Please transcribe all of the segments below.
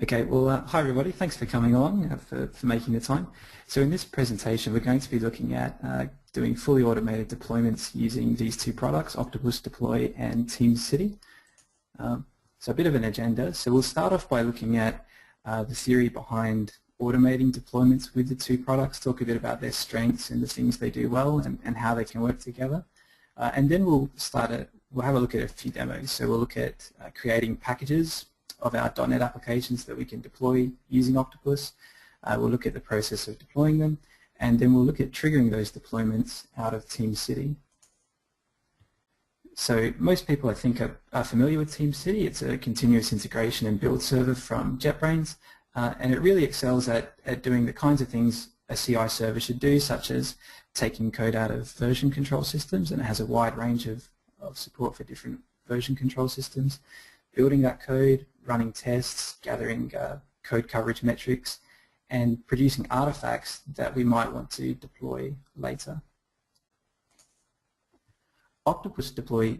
Okay, well, hi everybody. Thanks for coming along, for making the time. So in this presentation, we're going to be looking at doing fully automated deployments using these two products, Octopus Deploy and TeamCity. So a bit of an agenda. So we'll start off by looking at the theory behind automating deployments with the two products, talk a bit about their strengths and the things they do well and how they can work together. And then we'll have a look at a few demos. So we'll look at creating packages of our .NET applications that we can deploy using Octopus. We'll look at the process of deploying them, and then we'll look at triggering those deployments out of TeamCity. So most people, I think, are familiar with TeamCity. It's a continuous integration and build server from JetBrains, and it really excels at doing the kinds of things a CI server should do, such as taking code out of version control systems, and it has a wide range of support for different version control systems, building that code, running tests, gathering code coverage metrics, and producing artifacts that we might want to deploy later. Octopus Deploy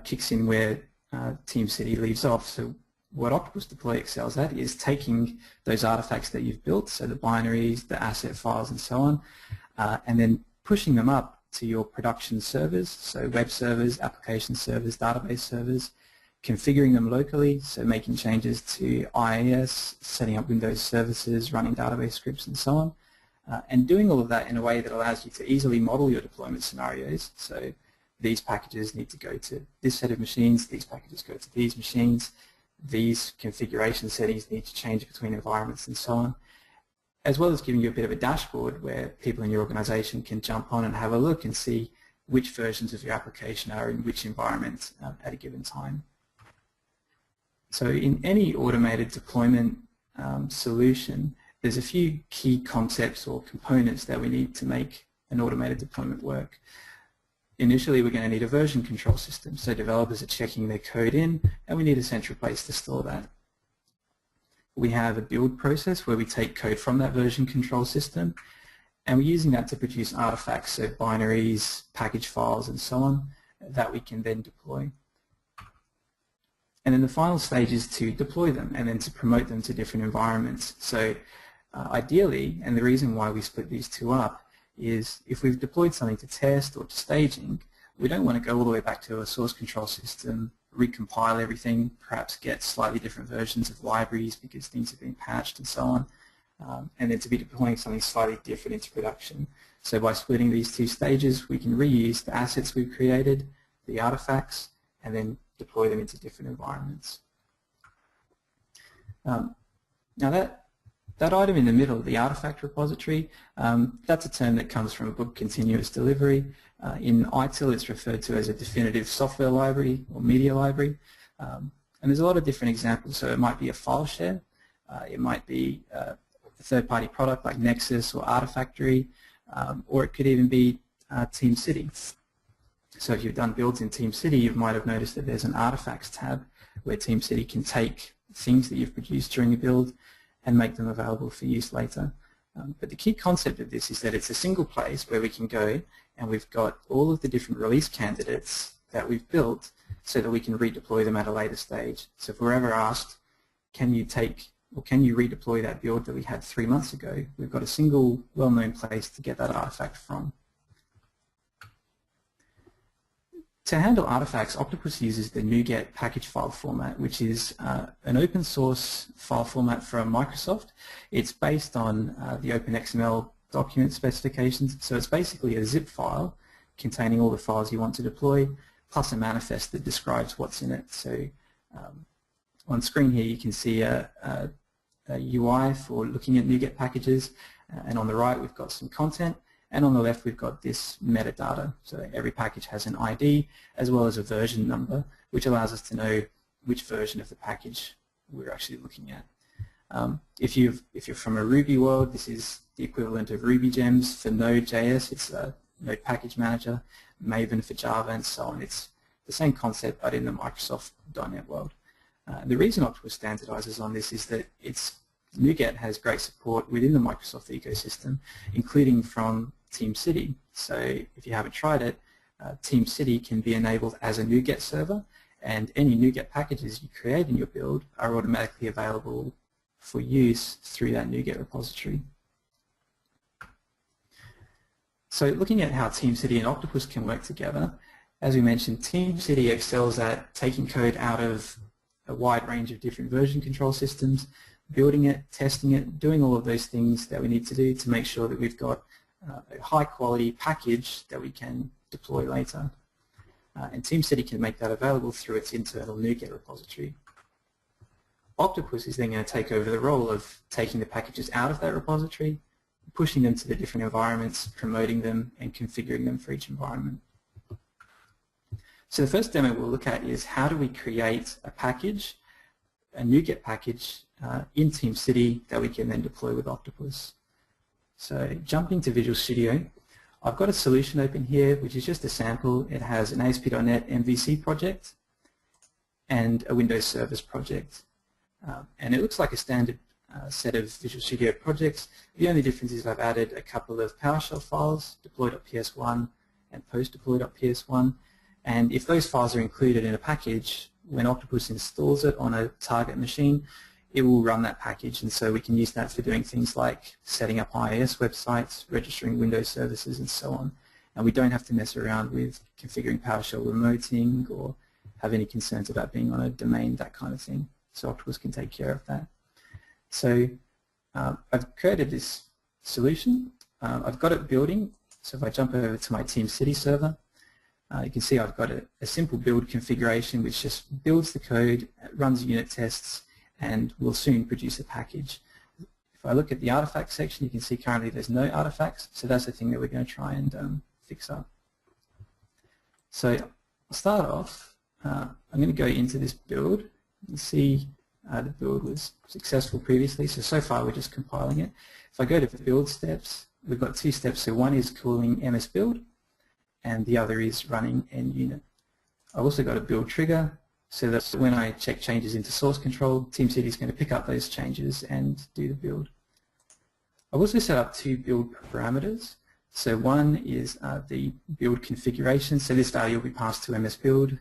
kicks in where TeamCity leaves off. So what Octopus Deploy excels at is taking those artifacts that you've built, so the binaries, the asset files, and so on, and then pushing them up to your production servers, so web servers, application servers, database servers, configuring them locally, so making changes to IIS, setting up Windows services, running database scripts, and so on, and doing all of that in a way that allows you to easily model your deployment scenarios. So these packages need to go to this set of machines, these packages go to these machines, these configuration settings need to change between environments, and so on, as well as giving you a bit of a dashboard where people in your organization can jump on and have a look and see which versions of your application are in which environment at a given time. So in any automated deployment solution, there's a few key concepts or components that we need to make an automated deployment work. Initially, we're going to need a version control system, so developers are checking their code in, and we need a central place to store that. We have a build process where we take code from that version control system, and we're using that to produce artifacts, so binaries, package files, and so on, that we can then deploy. And then the final stage is to deploy them and then to promote them to different environments. So ideally, and the reason why we split these two up, is if we've deployed something to test or to staging, we don't want to go all the way back to a source control system, recompile everything, perhaps get slightly different versions of libraries because things have been patched and so on, and then to be deploying something slightly different into production. So by splitting these two stages, we can reuse the assets we've created, the artifacts, and then deploy them into different environments. Now that item in the middle, the artifact repository, that's a term that comes from a book, Continuous Delivery. In ITIL, it's referred to as a definitive software library or media library. And there's a lot of different examples. So it might be a file share, it might be a third-party product like Nexus or Artifactory, or it could even be TeamCity. So if you've done builds in TeamCity, you might have noticed that there's an artifacts tab where TeamCity can take things that you've produced during a build and make them available for use later. But the key concept of this is that it's a single place where we can go and we've got all of the different release candidates that we've built so that we can redeploy them at a later stage. So if we're ever asked, can you redeploy that build that we had 3 months ago, we've got a single well-known place to get that artifact from. To handle artifacts, Octopus uses the NuGet package file format, which is an open source file format from Microsoft. It's based on the OpenXML document specifications, so it's basically a zip file containing all the files you want to deploy, plus a manifest that describes what's in it. So on screen here you can see a UI for looking at NuGet packages, and on the right we've got some content. And on the left, we've got this metadata. So every package has an ID as well as a version number, which allows us to know which version of the package we're actually looking at. If you're from a Ruby world, this is the equivalent of Ruby gems. For Node.js, it's a Node Package Manager, Maven for Java, and so on. It's the same concept, but in the Microsoft .NET world. The reason Octopus standardizes on this is that NuGet has great support within the Microsoft ecosystem, including from TeamCity. So if you haven't tried it, TeamCity can be enabled as a NuGet server, and any NuGet packages you create in your build are automatically available for use through that NuGet repository. So looking at how TeamCity and Octopus can work together, as we mentioned, TeamCity excels at taking code out of a wide range of different version control systems, building it, testing it, doing all of those things that we need to do to make sure that we've got a high quality package that we can deploy later. And TeamCity can make that available through its internal NuGet repository. Octopus is then going to take over the role of taking the packages out of that repository, pushing them to the different environments, promoting them, and configuring them for each environment. So the first demo we'll look at is how do we create a package, a NuGet package in TeamCity that we can then deploy with Octopus. So jumping to Visual Studio, I've got a solution open here which is just a sample. It has an ASP.NET MVC project and a Windows Service project. And it looks like a standard set of Visual Studio projects. The only difference is I've added a couple of PowerShell files, deploy.ps1 and post-deploy.ps1. And if those files are included in a package, when Octopus installs it on a target machine, it will run that package. And so we can use that for doing things like setting up IIS websites, registering Windows services, and so on. And we don't have to mess around with configuring PowerShell remoting or have any concerns about being on a domain, that kind of thing. So Octopus can take care of that. So I've created this solution. I've got it building. So if I jump over to my TeamCity server, you can see I've got a simple build configuration which just builds the code, runs unit tests, and will soon produce a package. If I look at the artifacts section, you can see currently there's no artifacts, so that's the thing that we're going to try and fix up. So I'll start off. I'm going to go into this build. You can see the build was successful previously, so far we're just compiling it. If I go to build steps, we've got two steps. So one is calling MS build, and the other is running NUnit. I've also got a build trigger, so that when I check changes into source control, TeamCity is going to pick up those changes and do the build. I've also set up two build parameters. So one is the build configuration. So this value will be passed to MS build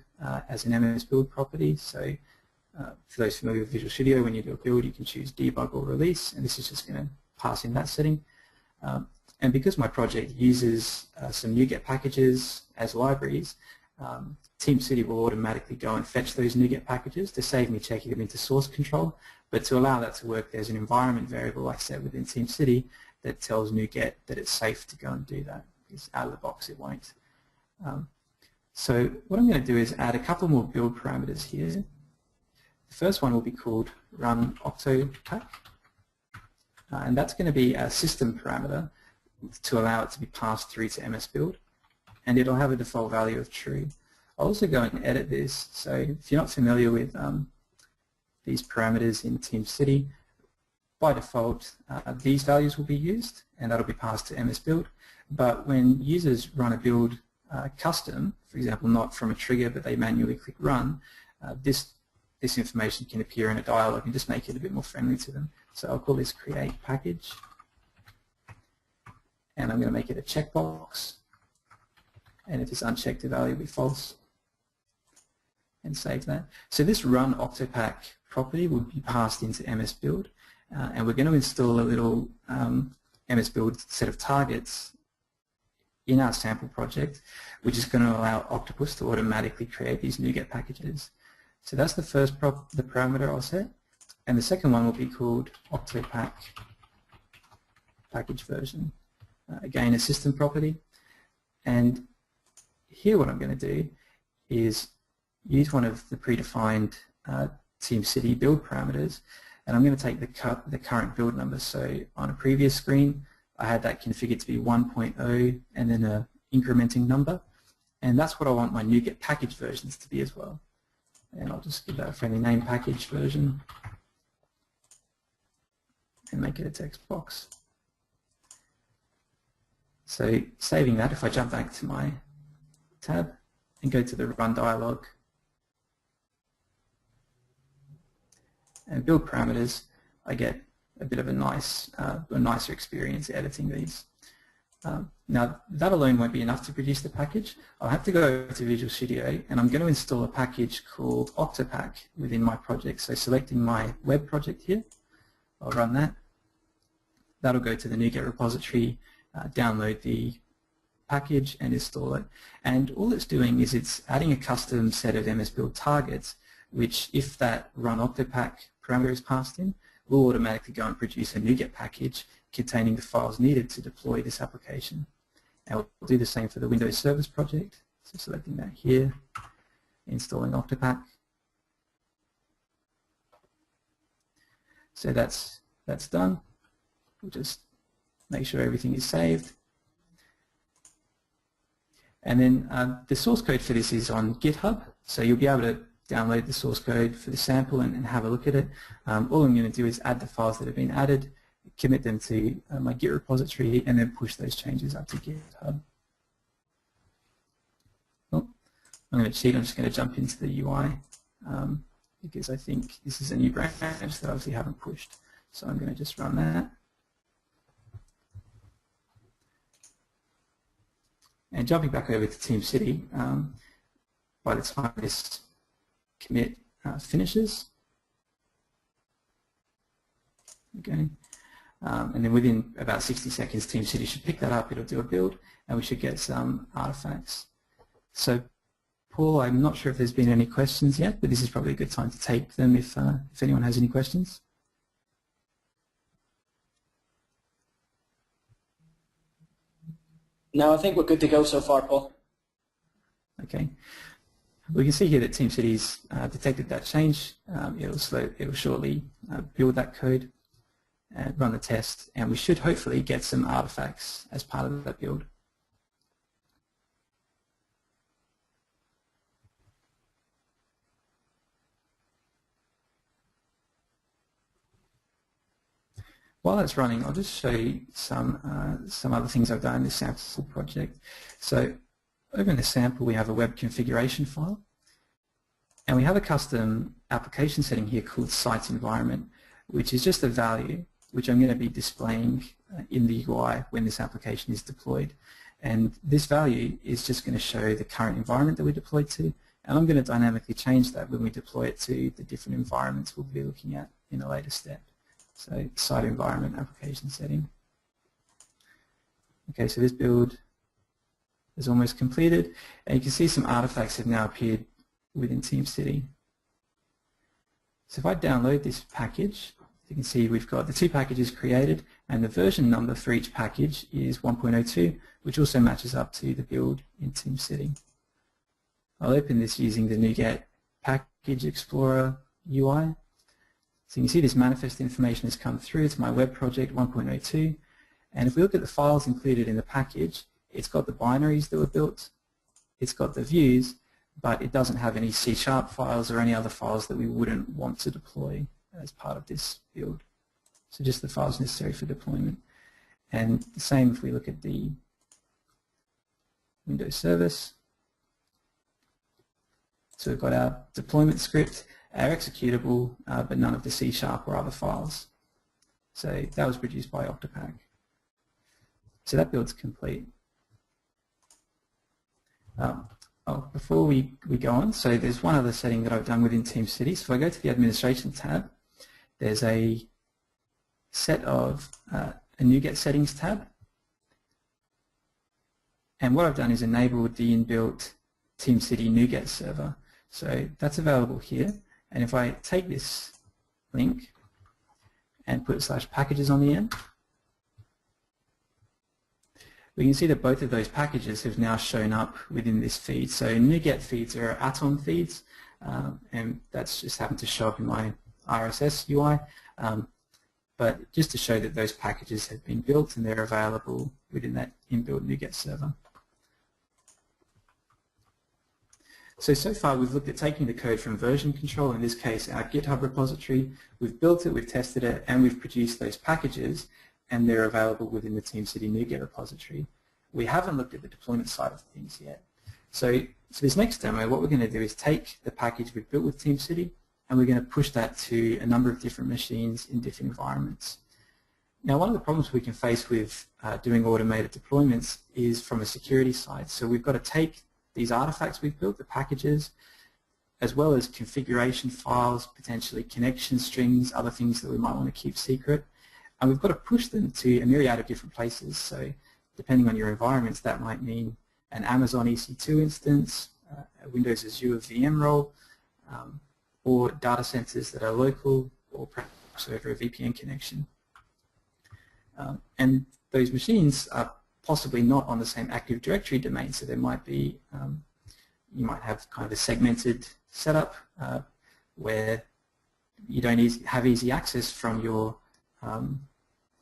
as an MS build property. So for those familiar with Visual Studio, when you do a build, you can choose debug or release, and this is just going to pass in that setting. And because my project uses some NuGet packages as libraries, TeamCity will automatically go and fetch those NuGet packages to save me checking them into source control. But to allow that to work, there's an environment variable I set within TeamCity that tells NuGet that it's safe to go and do that. Because out of the box it won't. So what I'm going to do is add a couple more build parameters here. The first one will be called run Octopack, and that's going to be a system parameter to allow it to be passed through to MS build, and it'll have a default value of true. I'll also go and edit this. So if you're not familiar with these parameters in TeamCity, by default these values will be used, and that'll be passed to MS build. But when users run a build custom, for example, not from a trigger but they manually click run, this information can appear in a dialog and just make it a bit more friendly to them. So I'll call this create package, and I'm going to make it a checkbox, and if it's unchecked the value will be false, and save that. So this run Octopack property will be passed into MS build, and we're going to install a little MS build set of targets in our sample project, which is going to allow Octopus to automatically create these NuGet packages. So that's the first the parameter I'll set, and the second one will be called Octopack package version. Again, a system property, and here what I'm going to do is use one of the predefined TeamCity build parameters, and I'm going to take the current build number. So on a previous screen I had that configured to be 1.0 and then an incrementing number, and that's what I want my NuGet package versions to be as well. And I'll just give that a friendly name, package version, and make it a text box. So saving that, if I jump back to my tab and go to the run dialog and build parameters, I get a bit of a nicer experience editing these. Now that alone won't be enough to produce the package. I'll have to go to Visual Studio, and I'm going to install a package called Octopack within my project. So selecting my web project here, I'll run that. That'll go to the NuGet repository, download the package and install it. And all it's doing is it's adding a custom set of MS Build targets, which if that run Octopack parameter is passed in, will automatically go and produce a NuGet package containing the files needed to deploy this application. And we'll do the same for the Windows Service project. So selecting that here, installing Octopack. So that's done. We'll just make sure everything is saved. And then the source code for this is on GitHub, so you'll be able to download the source code for the sample and have a look at it. All I'm going to do is add the files that have been added, commit them to my Git repository, and then push those changes up to GitHub. Oh, I'm going to cheat. I'm just going to jump into the UI because I think this is a new branch that I obviously haven't pushed. So I'm going to just run that. And jumping back over to TeamCity, by the time this commit finishes, okay, and then within about 60 seconds, TeamCity should pick that up. It'll do a build, and we should get some artifacts. So, Paul, I'm not sure if there's been any questions yet, but this is probably a good time to take them if anyone has any questions. No, I think we're good to go so far, Paul. Okay. We can see here that TeamCity's detected that change. It'll shortly build that code and run the test, and we should hopefully get some artifacts as part of that build. While that's running, I'll just show you some other things I've done in this sample project. So over in the sample, we have a web configuration file, and we have a custom application setting here called site environment, which is just a value which I'm going to be displaying in the UI when this application is deployed. And this value is just going to show the current environment that we deployed to, and I'm going to dynamically change that when we deploy it to the different environments we'll be looking at in a later step. So site environment application setting. Okay, so this build is almost completed, and you can see some artifacts have now appeared within TeamCity. So if I download this package, you can see we've got the two packages created, and the version number for each package is 1.02, which also matches up to the build in TeamCity. I'll open this using the NuGet Package Explorer UI. So you can see this manifest information has come through to my web project 1.02, and if we look at the files included in the package, it's got the binaries that were built, it's got the views, but it doesn't have any C# files or any other files that we wouldn't want to deploy as part of this build. So just the files necessary for deployment. And the same if we look at the Windows service. So we've got our deployment script, our executable, but none of the C# or other files. So that was produced by Octopack. So that build's complete. Before we go on, so there's one other setting that I've done within TeamCity. So if I go to the Administration tab, there's a set of a NuGet Settings tab. And what I've done is enabled the inbuilt TeamCity NuGet server. So that's available here. And if I take this link and put /packages on the end, we can see that both of those packages have now shown up within this feed. So NuGet feeds are Atom feeds, and that's just happened to show up in my RSS UI. But just to show that those packages have been built and they're available within that inbuilt NuGet server. So far we've looked at taking the code from version control, in this case our GitHub repository, we've built it, we've tested it, and we've produced those packages, and they're available within the TeamCity NuGet repository. We haven't looked at the deployment side of things yet. So this next demo, what we're going to do is take the package we've built with TeamCity, and we're going to push that to a number of different machines in different environments. Now, one of the problems we can face with doing automated deployments is from a security side. So we've got to take these artifacts we've built, the packages, as well as configuration files, potentially connection strings, other things that we might want to keep secret. And we've got to push them to a myriad of different places. So depending on your environments, that might mean an Amazon EC2 instance, a Windows Azure VM role, or data centers that are local, or perhaps over a VPN connection. And those machines are possibly not on the same Active Directory domain, so there might be, you might have kind of a segmented setup where you don't have easy access from your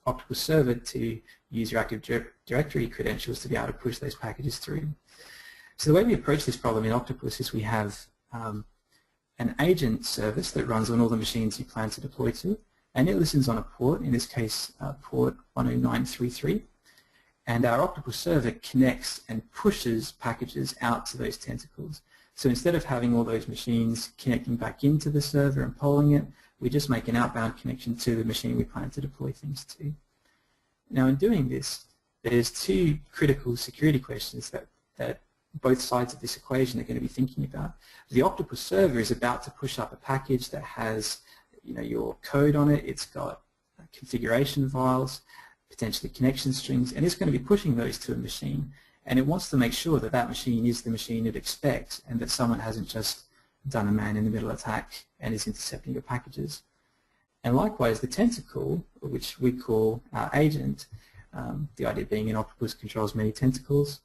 Octopus server to use your Active Directory credentials to be able to push those packages through. So the way we approach this problem in Octopus is we have an agent service that runs on all the machines you plan to deploy to, and it listens on a port, in this case port 10933, and our Octopus server connects and pushes packages out to those tentacles. So instead of having all those machines connecting back into the server and polling it, we just make an outbound connection to the machine we plan to deploy things to. Now in doing this, there's two critical security questions that both sides of this equation are going to be thinking about. The Octopus server is about to push up a package that has your code on it, it's got configuration files, potentially connection strings, and it's going to be pushing those to a machine. And it wants to make sure that that machine is the machine it expects and that someone hasn't just done a man-in-the-middle attack and is intercepting your packages. And likewise, the tentacle, which we call our agent, the idea being an Octopus controls many tentacles,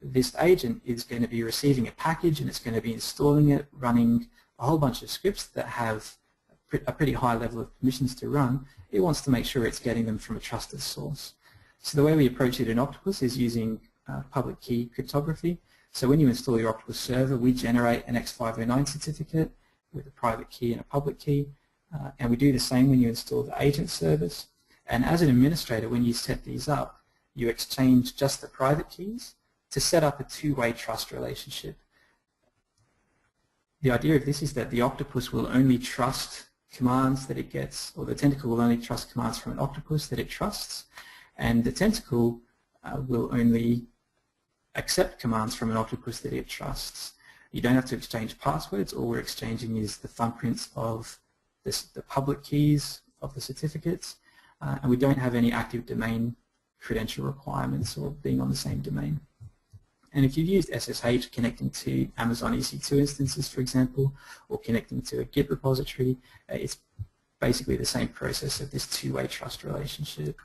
this agent is going to be receiving a package and it's going to be installing it, running a whole bunch of scripts that have a pretty high level of permissions to run. It wants to make sure it's getting them from a trusted source. So the way we approach it in Octopus is using public key cryptography. So when you install your Octopus server, we generate an X509 certificate with a private key and a public key, and we do the same when you install the agent service. And as an administrator, when you set these up, you exchange just the private keys to set up a two-way trust relationship. The idea of this is that the Octopus will only trust commands that it gets, or the tentacle will only trust commands from an Octopus that it trusts, and the tentacle will only accept commands from an Octopus that it trusts. You don't have to exchange passwords. All we're exchanging is the thumbprints of the public keys of the certificates, and we don't have any active domain credential requirements or being on the same domain. And if you've used SSH connecting to Amazon EC2 instances, for example, or connecting to a Git repository, it's basically the same process of this two-way trust relationship.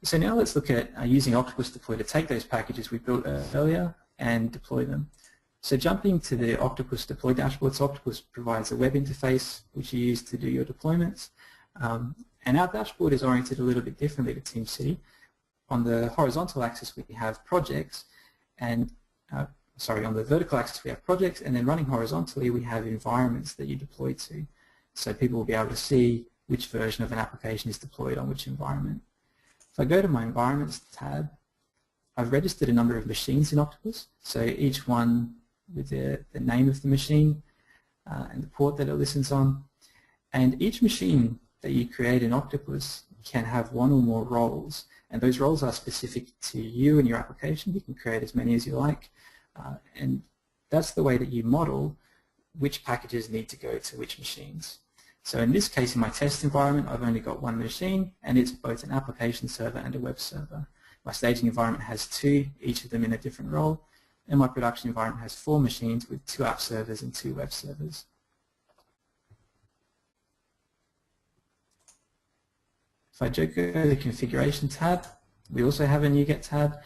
So now let's look at using Octopus Deploy to take those packages we built earlier and deploy them. So jumping to the Octopus Deploy dashboard, Octopus provides a web interface which you use to do your deployments. And our dashboard is oriented a little bit differently to TeamCity. On the horizontal axis we have projects, and on the vertical axis we have projects, and then running horizontally we have environments that you deploy to. So people will be able to see which version of an application is deployed on which environment. If I go to my Environments tab, I've registered a number of machines in Octopus, so each one with the name of the machine and the port that it listens on. And each machine that you create in Octopus can have one or more roles, and those roles are specific to you and your application. You can create as many as you like, and that's the way that you model which packages need to go to which machines. So in this case, in my test environment, I've only got one machine, and it's both an application server and a web server. My staging environment has two, each of them in a different role, and my production environment has 4 machines with 2 app servers and 2 web servers. If I go to the Configuration tab, we also have a NuGet tab,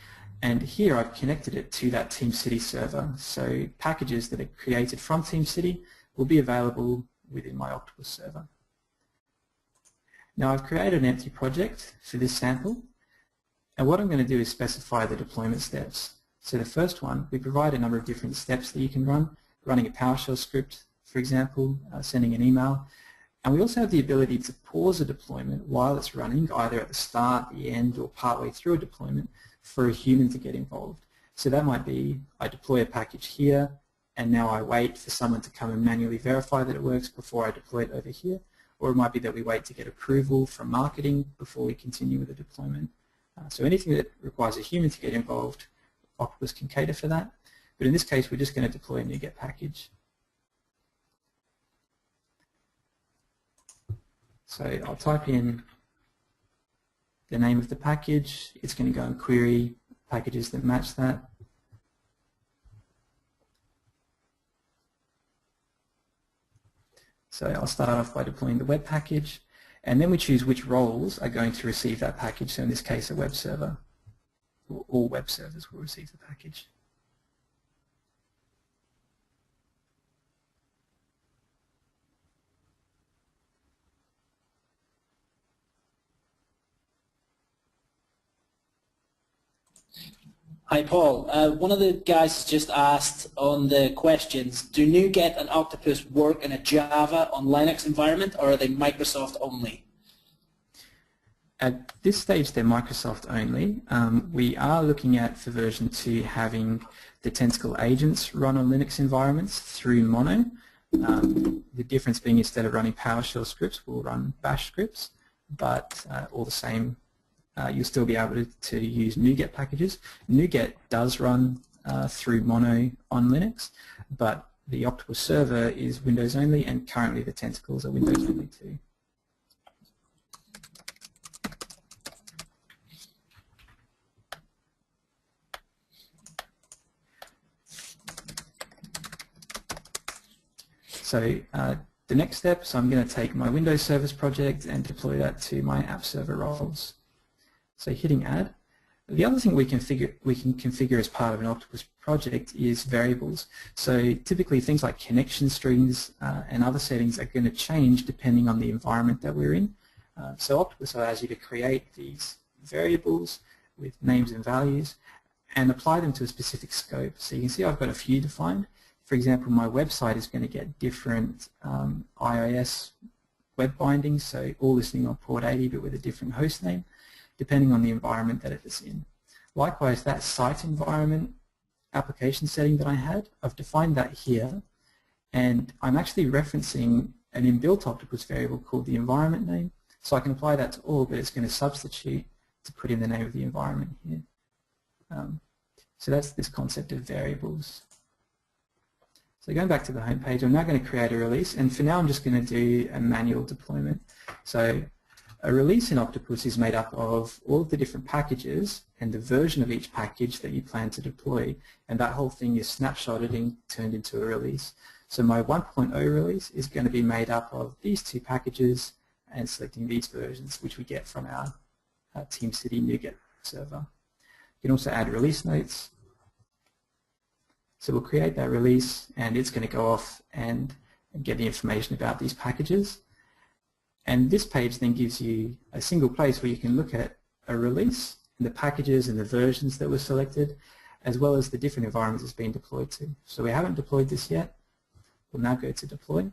and here I've connected it to that TeamCity server. So packages that are created from TeamCity will be available within my Octopus server. Now I've created an empty project for this sample, and what I'm going to do is specify the deployment steps. So the first one, we provide a number of different steps that you can run, running a PowerShell script, for example, sending an email. And we also have the ability to pause a deployment while it's running, either at the start, the end, or partway through a deployment for a human to get involved. So that might be, I deploy a package here, and now I wait for someone to come and manually verify that it works before I deploy it over here. Or it might be that we wait to get approval from marketing before we continue with the deployment. So anything that requires a human to get involved, Octopus can cater for that. But in this case, we're just going to deploy a NuGet package. So I'll type in the name of the package. It's going to go and query packages that match that. So I'll start off by deploying the web package, and then we choose which roles are going to receive that package. So in this case, a web server. All web servers will receive the package. Hi Paul, one of the guys has just asked on the questions, do NuGet and Octopus work in a Java on Linux environment, or are they Microsoft only? At this stage they're Microsoft only. We are looking at, for version 2, having the tentacle agents run on Linux environments through Mono. The difference being, instead of running PowerShell scripts, we'll run Bash scripts, but all the same you'll still be able to use NuGet packages. NuGet does run through Mono on Linux, but the Octopus server is Windows only, and currently the tentacles are Windows only too. So the next step, so I'm going to take my Windows Service project and deploy that to my app server roles. So hitting add. The other thing we can configure as part of an Octopus project is variables. So typically things like connection strings and other settings are going to change depending on the environment that we're in. So Octopus allows you to create these variables with names and values and apply them to a specific scope. So you can see I've got a few defined. For example, my website is going to get different IIS web bindings, so all listening on port 80 but with a different host name, depending on the environment that it is in. Likewise, that site environment application setting that I had, I've defined that here, and I'm actually referencing an inbuilt Octopus variable called the environment name, so I can apply that to all, but it's going to substitute to put in the name of the environment here. So that's this concept of variables. So going back to the home page, I'm now going to create a release, and for now I'm just going to do a manual deployment. So a release in Octopus is made up of all of the different packages and the version of each package that you plan to deploy, and that whole thing is snapshotted and turned into a release. So my 1.0 release is going to be made up of these two packages and selecting these versions, which we get from our TeamCity NuGet server. You can also add release notes. So we'll create that release, and it's going to go off and get the information about these packages. And this page then gives you a single place where you can look at a release, and the packages and the versions that were selected, as well as the different environments it's been deployed to. So we haven't deployed this yet. We'll now go to deploy.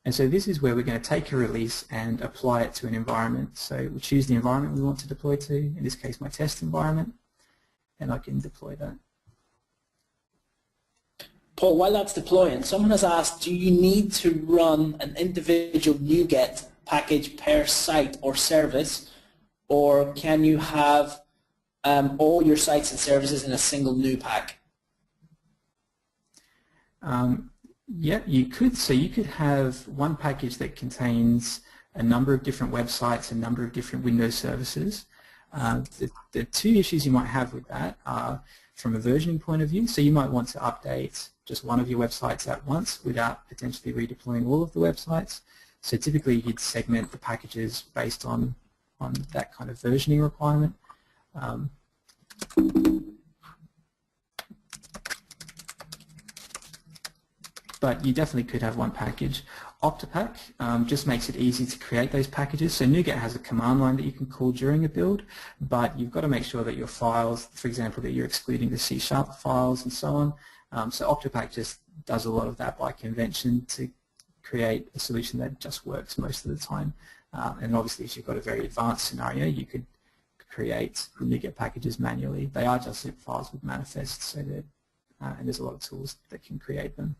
And so this is where we're going to take a release and apply it to an environment. So we'll choose the environment we want to deploy to, in this case my test environment, and I can deploy that. Paul, while that's deploying, someone has asked, do you need to run an individual NuGet package per site or service, or can you have all your sites and services in a single NuPack? Yeah, you could. So you could have one package that contains a number of different websites, a number of different Windows services. The two issues you might have with that are from a versioning point of view. So you might want to update just one of your websites at once without potentially redeploying all of the websites. So typically you'd segment the packages based on that kind of versioning requirement. But you definitely could have one package. Octopack just makes it easy to create those packages. So NuGet has a command line that you can call during a build, but you've got to make sure that your files, for example, that you're excluding the C# files and so on. So Octopack just does a lot of that by convention to create a solution that just works most of the time. And obviously, if you've got a very advanced scenario, you could create NuGet packages manually. They are just zip files with manifests, so that, and there's a lot of tools that can create them.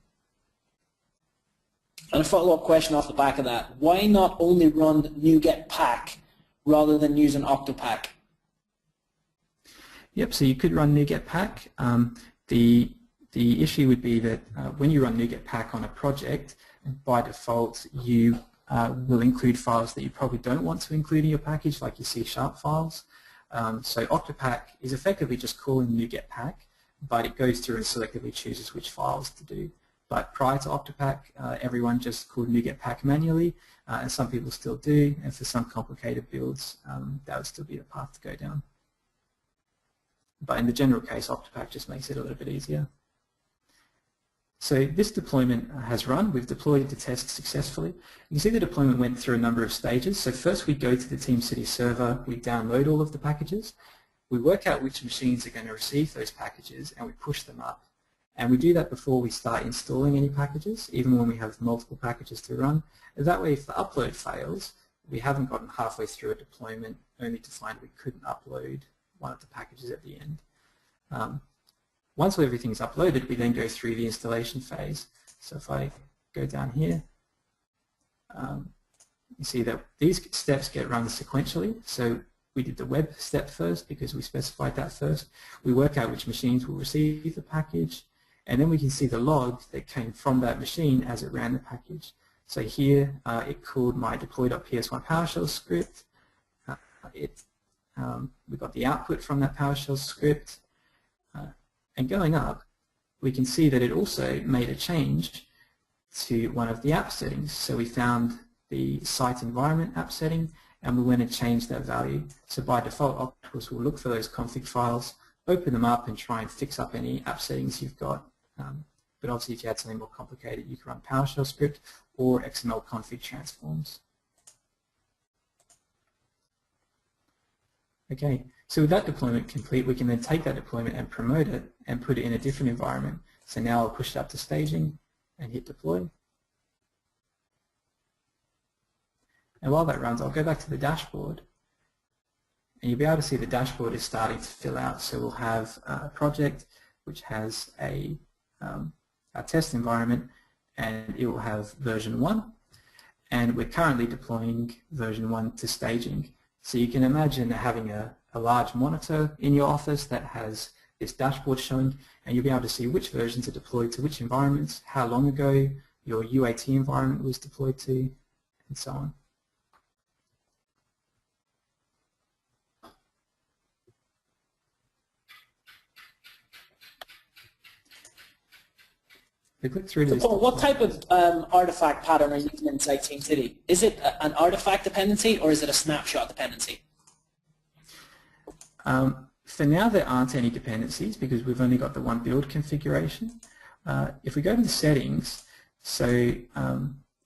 And a follow-up question off the back of that. Why not only run NuGet pack rather than use an Octopack? Yep, so you could run NuGet pack. The issue would be that when you run NuGet pack on a project, by default you will include files that you probably don't want to include in your package, like your C# files. So Octopack is effectively just calling NuGet pack, but it goes through and selectively chooses which files to do. But prior to Octopack, everyone just called NuGet pack manually, and some people still do, and for some complicated builds, that would still be the path to go down. But in the general case, Octopack just makes it a little bit easier. So this deployment has run. We've deployed the test successfully. You can see the deployment went through a number of stages. So first we go to the TeamCity server, we download all of the packages, we work out which machines are going to receive those packages, and we push them up. And we do that before we start installing any packages, even when we have multiple packages to run. And that way, if the upload fails, we haven't gotten halfway through a deployment only to find we couldn't upload one of the packages at the end. Once everything's uploaded, we then go through the installation phase. So if I go down here, you see that these steps get run sequentially. So we did the web step first because we specified that first. We work out which machines will receive the package, and then we can see the log that came from that machine as it ran the package. So here it called my deploy.ps1 PowerShell script. We got the output from that PowerShell script. And going up, we can see that it also made a change to one of the app settings. So we found the site environment app setting, and we went and changed that value. So by default, Octopus will look for those config files, open them up, and try and fix up any app settings you've got. But obviously, if you had something more complicated, you can run PowerShell script or XML config transforms. Okay, so with that deployment complete, we can then take that deployment and promote it and put it in a different environment. So now I'll push it up to staging and hit deploy. And while that runs, I'll go back to the dashboard, and you'll be able to see the dashboard is starting to fill out. So we'll have a project which has a test environment, and it will have version 1, and we're currently deploying version 1 to staging. So you can imagine having a large monitor in your office that has this dashboard showing, and you'll be able to see which versions are deployed to which environments, how long ago your UAT environment was deployed to, and so on. We click through to this. Paul, what type of artifact pattern are you using inside TeamCity? Is it an artifact dependency or is it a snapshot dependency? For now, there aren't any dependencies because we've only got the one build configuration. If we go to the settings, so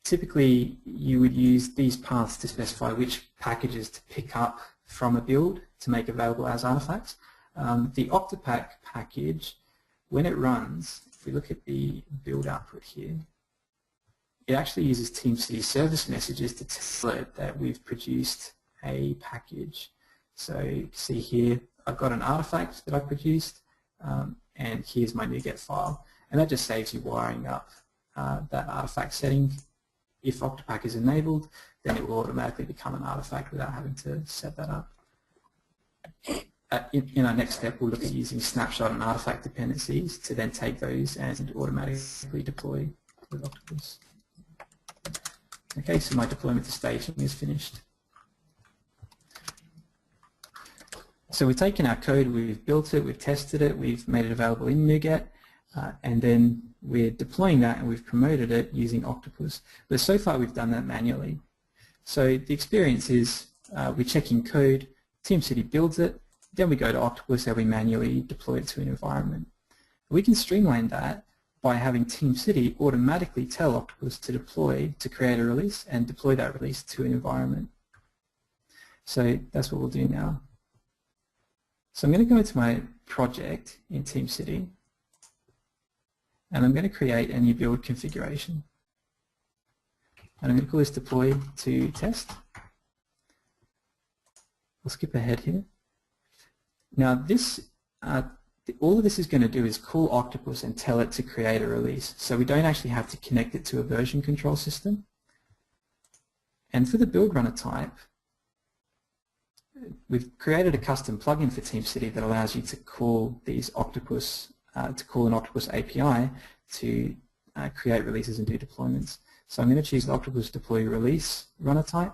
typically you would use these paths to specify which packages to pick up from a build to make available as artifacts. The Octopack package, when it runs, if we look at the build output here, it actually uses TeamCity service messages to tell it that we've produced a package. So you can see here, I've got an artifact that I've produced, and here's my NuGet file. And that just saves you wiring up that artifact setting. If Octopack is enabled, then it will automatically become an artifact without having to set that up. In our next step, we'll look at using snapshot and artifact dependencies to then take those and automatically deploy with Octopus. Okay, so my deployment to staging is finished. So we've taken our code, we've built it, we've tested it, we've made it available in NuGet, and then we're deploying that and we've promoted it using Octopus. But so far we've done that manually. So the experience is we're checking code, TeamCity builds it, then we go to Octopus and we manually deploy it to an environment. We can streamline that by having TeamCity automatically tell Octopus to deploy, to create a release and deploy that release to an environment. So that's what we'll do now. So I'm going to go into my project in TeamCity, and I'm going to create a new build configuration. And I'm going to call this deploy to test. We'll skip ahead here. Now this, all of this is going to do is call Octopus and tell it to create a release. So we don't actually have to connect it to a version control system. And for the build runner type, we've created a custom plugin for TeamCity that allows you to call these Octopus, to call an Octopus API to create releases and do deployments. So I'm going to choose the Octopus Deploy Release runner type.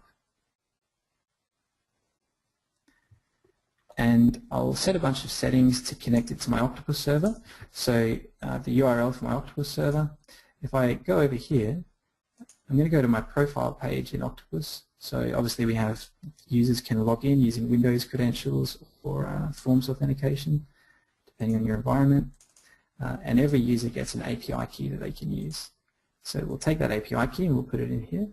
And I'll set a bunch of settings to connect it to my Octopus server. So the URL for my Octopus server, if I go over here, I'm going to go to my profile page in Octopus. So obviously we have users can log in using Windows credentials or Forms authentication, depending on your environment. And every user gets an API key that they can use. So we'll take that API key and we'll put it in here.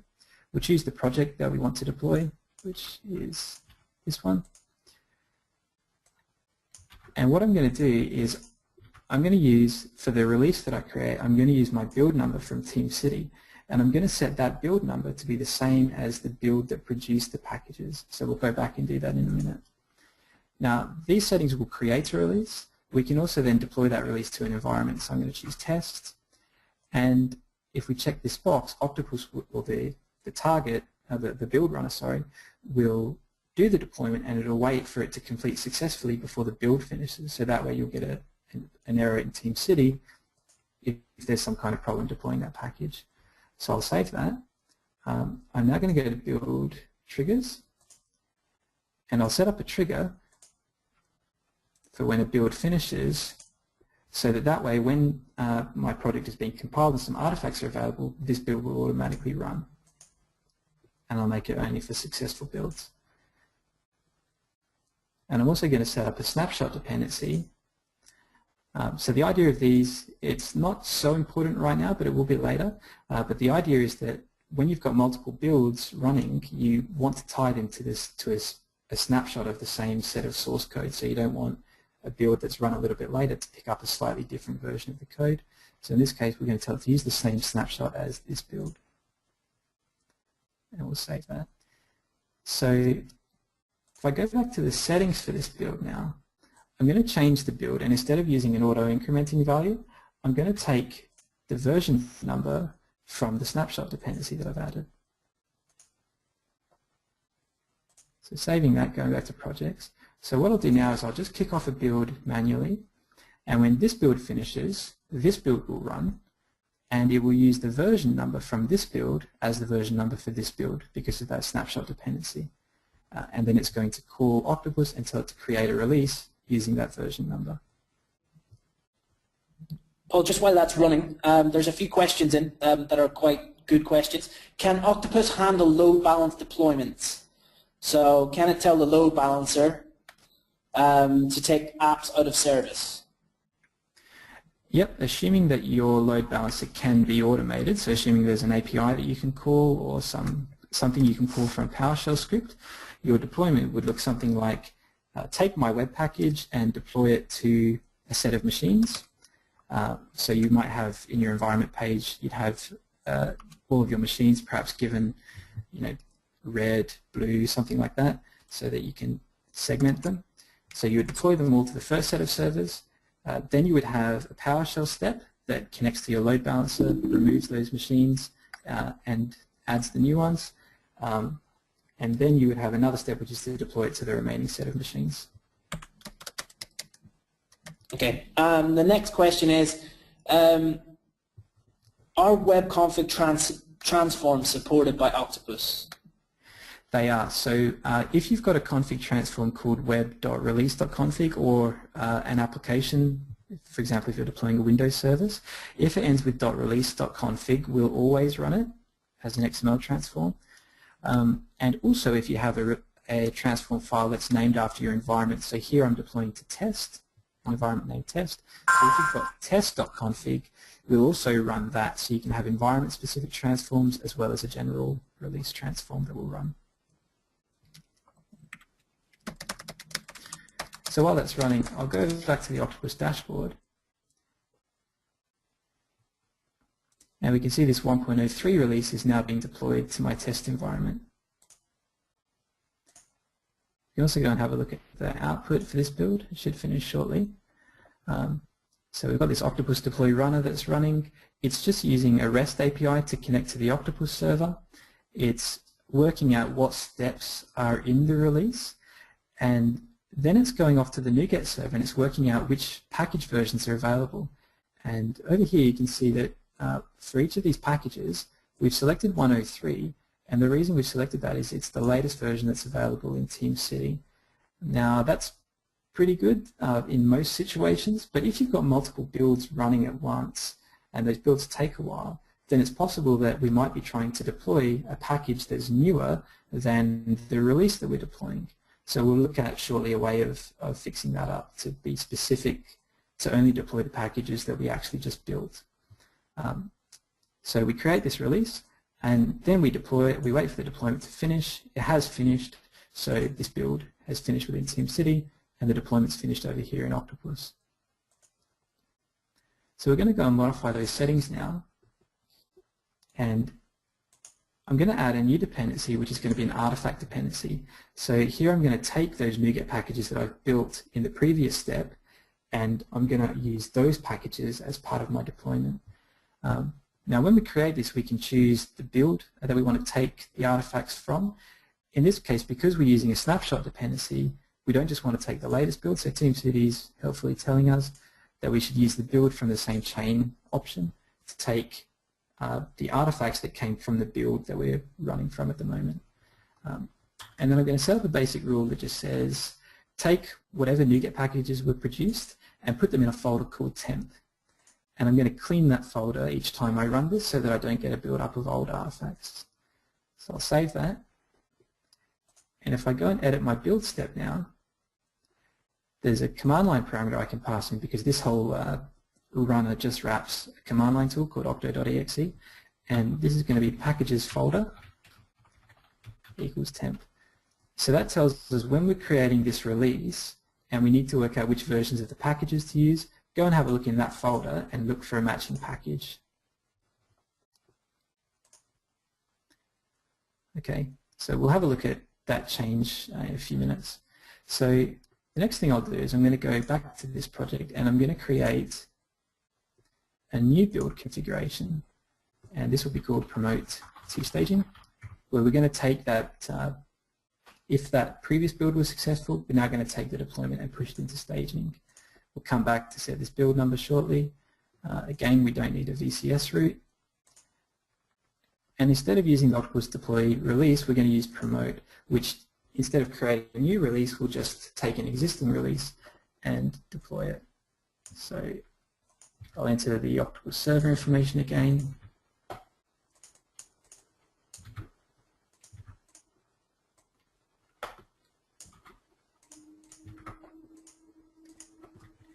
We'll choose the project that we want to deploy, which is this one. And what I'm going to do is I'm going to use, for the release that I create, I'm going to use my build number from TeamCity. And I'm going to set that build number to be the same as the build that produced the packages. So we'll go back and do that in a minute. Now, these settings will create a release. We can also then deploy that release to an environment. So I'm going to choose test. And if we check this box, Octopus will be the target, the build runner, sorry, will do the deployment and it'll wait for it to complete successfully before the build finishes. So that way you'll get an error in TeamCity if there's some kind of problem deploying that package. So I'll save that. I'm now going to go to build triggers and I'll set up a trigger for when a build finishes so that way when my project is being compiled and some artifacts are available, this build will automatically run. And I'll make it only for successful builds. And I'm also going to set up a snapshot dependency. So the idea of these, it's not so important right now, but it will be later. But the idea is that when you've got multiple builds running, you want to tie them to a snapshot of the same set of source code. So you don't want a build that's run a little bit later to pick up a slightly different version of the code. So in this case, we're going to tell it to use the same snapshot as this build. And we'll save that. So if I go back to the settings for this build now, I'm going to change the build, and instead of using an auto-incrementing value, I'm going to take the version number from the snapshot dependency that I've added. So saving that, going back to projects. So what I'll do now is I'll just kick off a build manually, and when this build finishes, this build will run, and it will use the version number from this build as the version number for this build because of that snapshot dependency. And then it's going to call Octopus and tell it to create a release using that version number. Paul, just while that's running, there's a few questions in that are quite good questions. Can Octopus handle load balance deployments? So can it tell the load balancer to take apps out of service? Yep, assuming that your load balancer can be automated, so assuming there's an API that you can call or something you can call from a PowerShell script, your deployment would look something like take my web package and deploy it to a set of machines. So you might have in your environment page, you'd have all of your machines perhaps given, red, blue, something like that, so that you can segment them. So you would deploy them all to the first set of servers. Then you would have a PowerShell step that connects to your load balancer, removes those machines, and adds the new ones. And then you would have another step, which is to deploy it to the remaining set of machines. Okay. The next question is, are web config transforms supported by Octopus? They are. So if you've got a config transform called web.release.config or an application, for example, if you're deploying a Windows service, if it ends with .release.config, we'll always run it as an XML transform. And also if you have a transform file that's named after your environment, so here I'm deploying to test, my environment name test, so if you've got test.config, we'll also run that, so you can have environment specific transforms as well as a general release transform that will run. So while that's running, I'll go back to the Octopus dashboard. And we can see this 1.03 release is now being deployed to my test environment. You can also go and have a look at the output for this build. It should finish shortly. So we've got this Octopus Deploy runner that's running. It's just using a REST API to connect to the Octopus server. It's working out what steps are in the release, and then it's going off to the NuGet server and it's working out which package versions are available. And over here you can see that for each of these packages, we've selected 103, and the reason we've selected that is it's the latest version that's available in TeamCity. Now that's pretty good in most situations, but if you've got multiple builds running at once and those builds take a while, then it's possible that we might be trying to deploy a package that's newer than the release that we're deploying. So we'll look at shortly a way of fixing that up to be specific, to only deploy the packages that we actually just built. So we create this release, and then we deploy it. We wait for the deployment to finish. It has finished, so this build has finished within TeamCity, and the deployment's finished over here in Octopus. So we're going to go and modify those settings now, and I'm going to add a new dependency, which is going to be an artifact dependency. So here I'm going to take those NuGet packages that I've built in the previous step, and I'm going to use those packages as part of my deployment. Now when we create this, we can choose the build that we want to take the artifacts from. In this case, because we're using a snapshot dependency, we don't just want to take the latest build, so TeamCity is helpfully telling us that we should use the build from the same chain option to take the artifacts that came from the build that we're running from at the moment. And then I'm going to set up a basic rule that just says take whatever NuGet packages were produced and put them in a folder called temp. And I'm going to clean that folder each time I run this so that I don't get a build up of old artifacts. So I'll save that. And if I go and edit my build step now, there's a command line parameter I can pass in because this whole runner just wraps a command line tool called octo.exe, and this is going to be packages folder equals temp. So that tells us when we're creating this release and we need to work out which versions of the packages to use, go and have a look in that folder and look for a matching package. Okay, so we'll have a look at that change in a few minutes. So the next thing I'll do is I'm going to go back to this project and I'm going to create a new build configuration, and this will be called promote to staging, where we're going to take that, if that previous build was successful, we're now going to take the deployment and push it into staging. We'll come back to set this build number shortly. Again, we don't need a VCS route. And instead of using the Octopus Deploy release, we're going to use promote, which instead of creating a new release, we'll just take an existing release and deploy it. So I'll enter the Octopus server information again.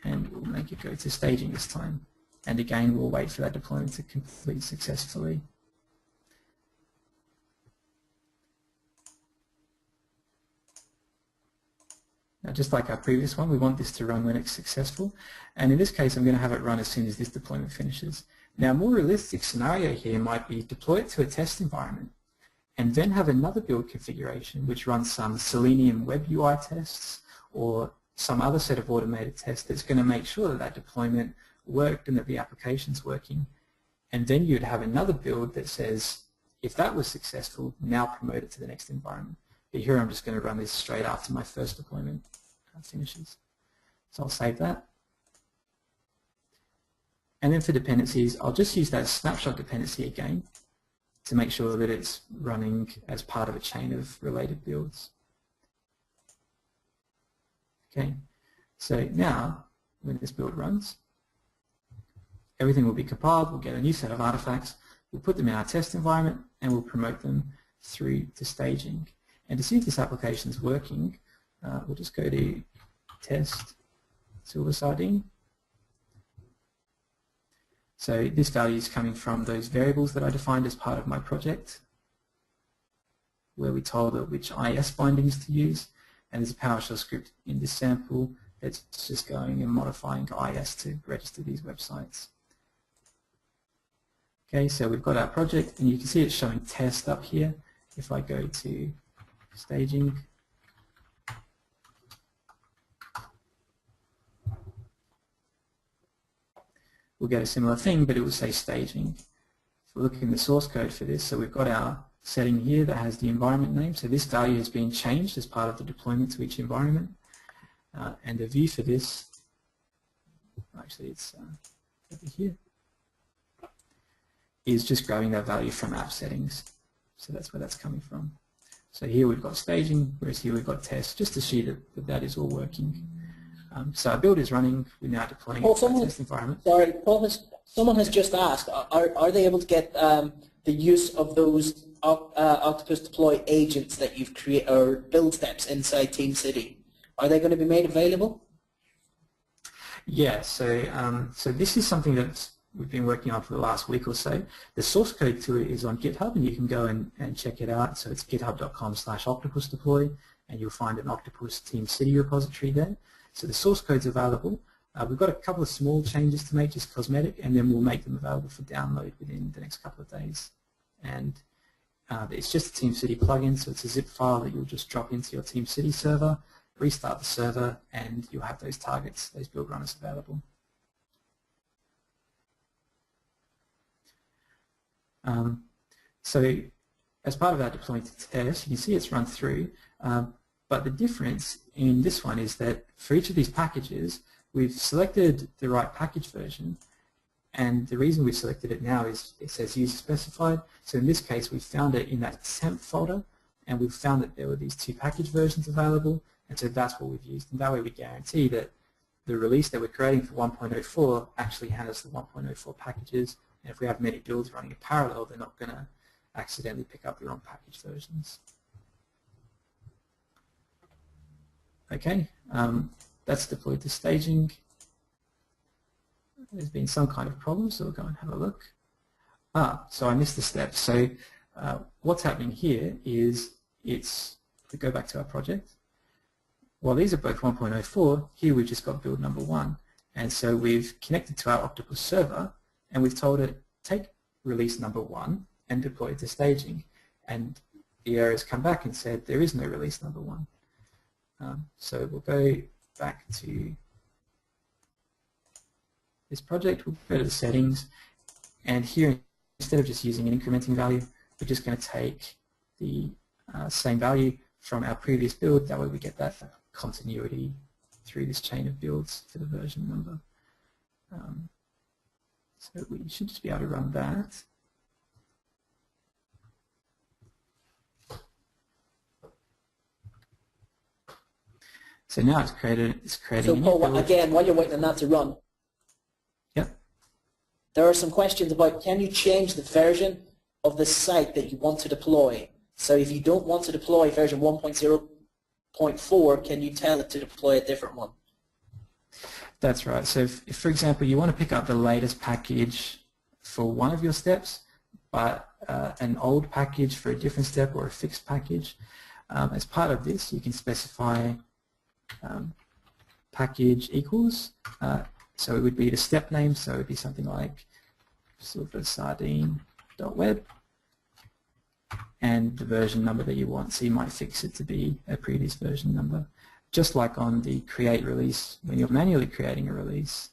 And we'll make it go to staging this time. And again, we'll wait for that deployment to complete successfully. Now, just like our previous one, we want this to run when it's successful. And in this case, I'm going to have it run as soon as this deployment finishes. Now, a more realistic scenario here might be deploy it to a test environment and then have another build configuration which runs some Selenium web UI tests or some other set of automated tests that's going to make sure that that deployment worked and that the application's working. And then you'd have another build that says, if that was successful, now promote it to the next environment. But here I'm just going to run this straight after my first deployment finishes. So I'll save that. And then for dependencies, I'll just use that snapshot dependency again to make sure that it's running as part of a chain of related builds. Okay, so now when this build runs, everything will be compiled, we'll get a new set of artifacts, we'll put them in our test environment, and we'll promote them through to staging. And to see if this application is working, we'll just go to test silver sardine. So this value is coming from those variables that I defined as part of my project, where we told it which IS bindings to use. And there's a PowerShell script in this sample that's just going and modifying IS to register these websites. Okay, so we've got our project, and you can see it's showing test up here. If I go to staging, we'll get a similar thing, but it will say staging. If we look in the source code for this, so we've got our setting here that has the environment name. So this value has been changed as part of the deployment to each environment. And the view for this, actually it's over here. is just grabbing that value from app settings. So that's where that's coming from. So here we've got staging, whereas here we've got test, just to see that that is all working. So our build is running, we're now deploying it to a test environment. Sorry, Paul, someone has just asked, are they able to get the use of those Octopus Deploy agents that you've created, or build steps inside TeamCity? Are they going to be made available? Yeah, so this is something that we've been working on for the last week or so. The source code to it is on GitHub, and you can go and check it out. So it's github.com/octopusdeploy, and you'll find an Octopus TeamCity repository there. So the source code's available. We've got a couple of small changes to make, just cosmetic, and then we'll make them available for download within the next couple of days. And it's just a TeamCity plugin, so it's a zip file that you'll just drop into your TeamCity server, restart the server, and you'll have those targets, those build runners available. So as part of our deploying to test, you can see it's run through, but the difference in this one is that for each of these packages, we've selected the right package version, and the reason we've selected it now is it says user specified. So in this case, we found it in that temp folder, and we've found that there were these two package versions available, and so that's what we've used. And that way we guarantee that the release that we're creating for 1.04 actually handles the 1.04 packages, and if we have many builds running in parallel, they're not going to accidentally pick up the wrong package versions. Okay, that's deployed to staging. There's been some kind of problem, so we'll go and have a look. So I missed a step. So what's happening here is we go back to our project. Well, these are both 1.04. Here we've just got build number 1. And so we've connected to our Octopus server, and we've told it, take release number 1 and deploy it to staging. And the error has come back and said there is no release number 1. So we'll go back to this project, we'll go to the settings, and here instead of just using an incrementing value, we're just going to take the same value from our previous build. That way we get that continuity through this chain of builds for the version number. So we should just be able to run that. So now it's creating. So Paul, again, while you're waiting on that to run, yep, there are some questions about, can you change the version of the site that you want to deploy? So if you don't want to deploy version 1.0.4, can you tell it to deploy a different one? That's right. So if, for example, you want to pick up the latest package for one of your steps, but an old package for a different step or a fixed package, as part of this, you can specify package equals. So it would be the step name, so it would be something like silversardine.web, and the version number that you want. So you might fix it to be a previous version number. Just like on the create release, when you're manually creating a release.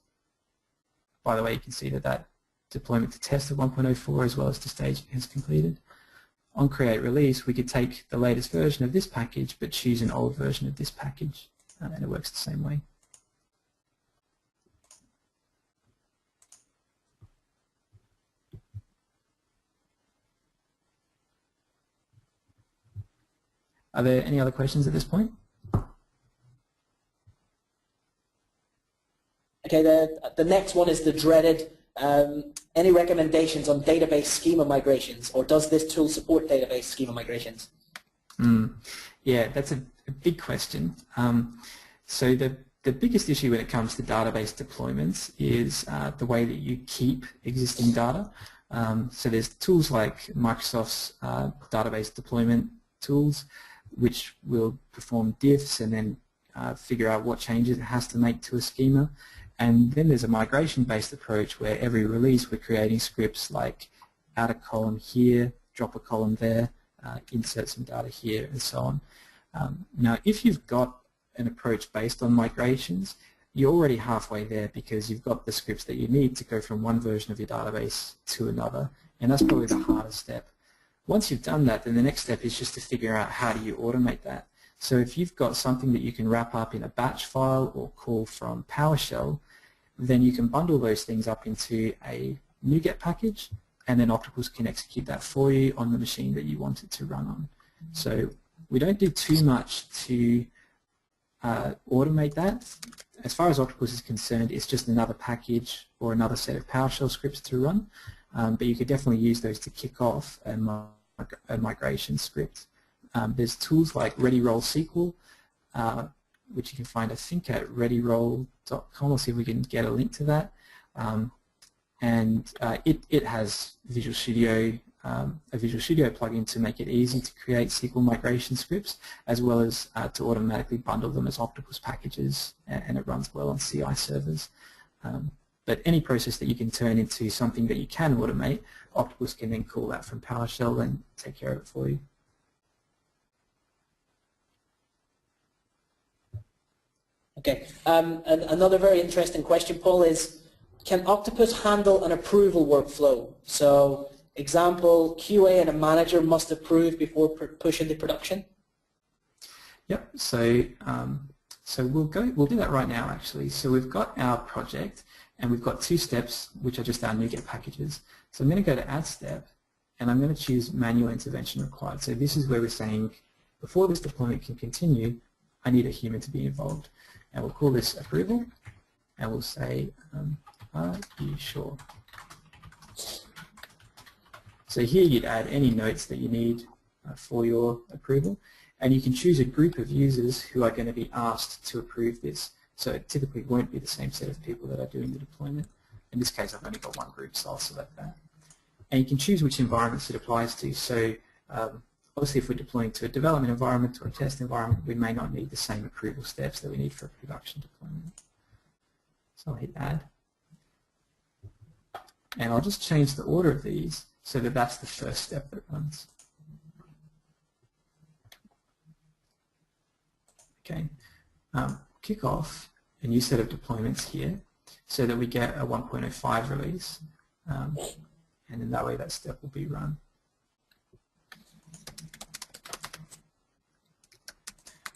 By the way, you can see that that deployment to test of 1.04 as well as to staging has completed. On create release, we could take the latest version of this package but choose an old version of this package, and it works the same way. Are there any other questions at this point? Okay, the next one is the dreaded, any recommendations on database schema migrations, or does this tool support database schema migrations? Yeah, that's a big question. So the biggest issue when it comes to database deployments is the way that you keep existing data. So there's tools like Microsoft's database deployment tools, which will perform diffs and then figure out what changes it has to make to a schema. And then there's a migration-based approach where every release we're creating scripts like add a column here, drop a column there, insert some data here, and so on. Now, if you've got an approach based on migrations, you're already halfway there because you've got the scripts that you need to go from one version of your database to another, and that's probably the hardest step. Once you've done that, then the next step is just to figure out how do you automate that. So if you've got something that you can wrap up in a batch file or call from PowerShell, then you can bundle those things up into a NuGet package, and then Octopus can execute that for you on the machine that you want it to run on. So we don't do too much to automate that. As far as Octopus is concerned, it's just another package or another set of PowerShell scripts to run, but you could definitely use those to kick off a migration script. There's tools like ReadyRoll SQL, which you can find, I think, at readyroll.com. I'll see if we can get a link to that. It has Visual Studio, a Visual Studio plugin to make it easy to create SQL migration scripts, as well as to automatically bundle them as Octopus packages, and it runs well on CI servers. But any process that you can turn into something that you can automate, Octopus can then call that from PowerShell and take care of it for you. Okay, and another very interesting question, Paul, is can Octopus handle an approval workflow? So, example, QA and a manager must approve before pushing to production? Yep, so we'll do that right now actually. So we've got our project and we've got two steps which are just our NuGet packages. So I'm going to go to Add Step and I'm going to choose Manual Intervention Required. So this is where we're saying before this deployment can continue, I need a human to be involved. And we'll call this Approval and we'll say, are you sure? So here you'd add any notes that you need for your approval, and you can choose a group of users who are going to be asked to approve this. So it typically won't be the same set of people that are doing the deployment. In this case, I've only got one group, so I'll select that. And you can choose which environments it applies to. So obviously, if we're deploying to a development environment or a test environment, we may not need the same approval steps that we need for a production deployment. So I'll hit Add. And I'll just change the order of these so that that's the first step that runs. Okay, kick off a new set of deployments here so that we get a 1.05 release, and then that way that step will be run.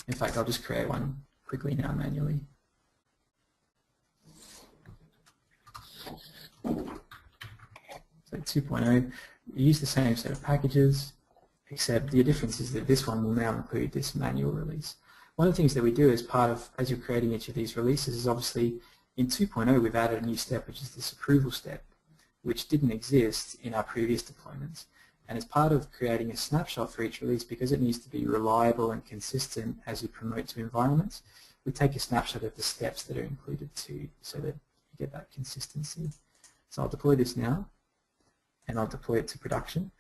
In fact, I'll just create one quickly now manually. So 2.0, we use the same set of packages, except the difference is that this one will now include this manual release. One of the things that we do as part of, as you're creating each of these releases, is obviously in 2.0 we've added a new step, which is this approval step, which didn't exist in our previous deployments. And as part of creating a snapshot for each release, because it needs to be reliable and consistent as you promote to environments, we take a snapshot of the steps that are included too, so that you get that consistency. So I'll deploy this now, and I'll deploy it to production.